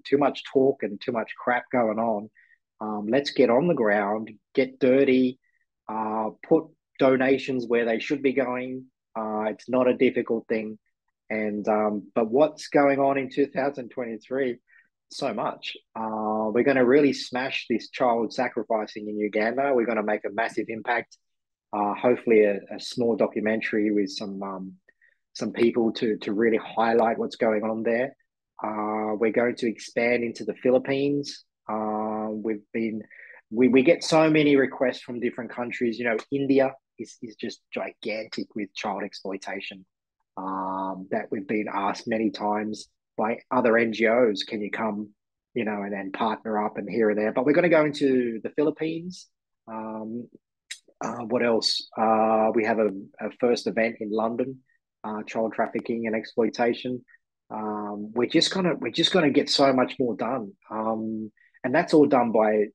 too much talk and too much crap going on. Let's get on the ground, get dirty, put donations where they should be going. It's not a difficult thing. And but what's going on in 2023? so much. We're going to really smash this child sacrificing in Uganda. We're going to make a massive impact. Hopefully, a small documentary with some people to really highlight what's going on there. We're going to expand into the Philippines. We get so many requests from different countries. You know, India is just gigantic with child exploitation. That we've been asked many times by other NGOs, can you come, you know, and then partner up and here and there. But we're going to go into the Philippines. Um, what else? We have a first event in London, child trafficking and exploitation. We're just gonna get so much more done, and that's all done by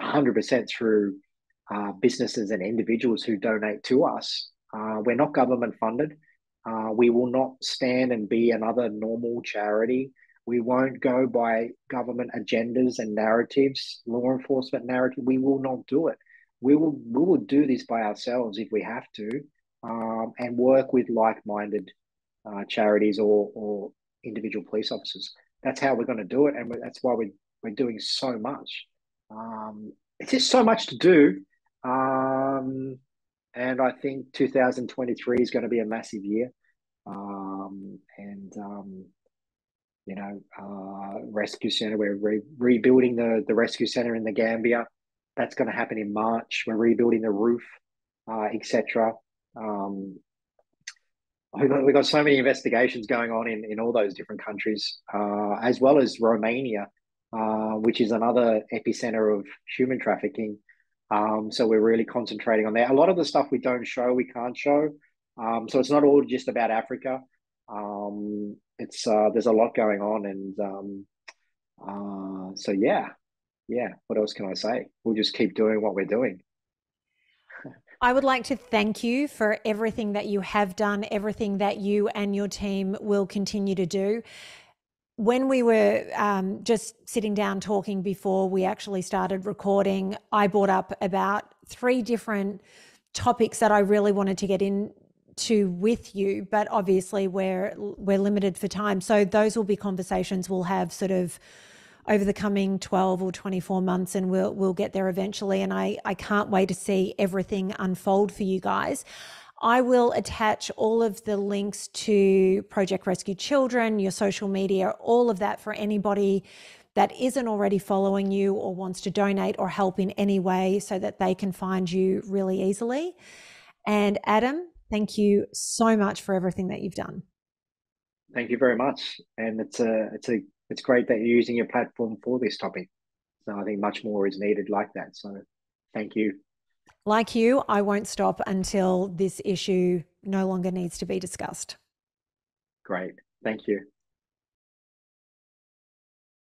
100% through businesses and individuals who donate to us. We're not government funded. We will not stand and be another normal charity. We won't go by government agendas and narratives, law enforcement narrative. We will not do it. We will do this by ourselves if we have to, and work with like-minded charities or individual police officers. That's how we're going to do it, and that's why we're doing so much. It's just so much to do, and I think 2023 is going to be a massive year. And rescue center. We're rebuilding the rescue center in the Gambia. That's going to happen in March. We're rebuilding the roof, etc. Um, we've got so many investigations going on in all those different countries, as well as Romania, which is another epicenter of human trafficking. So we're really concentrating on that. A lot of the stuff we don't show, we can't show. So it's not all just about Africa. It's there's a lot going on, and so yeah. What else can I say? We'll just keep doing what we're doing. I would like to thank you for everything that you have done, everything that you and your team will continue to do. When we were just sitting down talking before we actually started recording, I brought up about 3 different topics that I really wanted to get into with you, but obviously we're limited for time. So those will be conversations we'll have sort of over the coming 12 or 24 months, and we'll get there eventually. And I can't wait to see everything unfold for you guys. I will attach all of the links to Project Rescue Children, your social media, all of that for anybody that isn't already following you or wants to donate or help in any way, so that they can find you really easily. And Adam, thank you so much for everything that you've done. Thank you very much, and it's great that you're using your platform for this topic. So I think much more is needed like that. So thank you. Like you, I won't stop until this issue no longer needs to be discussed. Great. Thank you.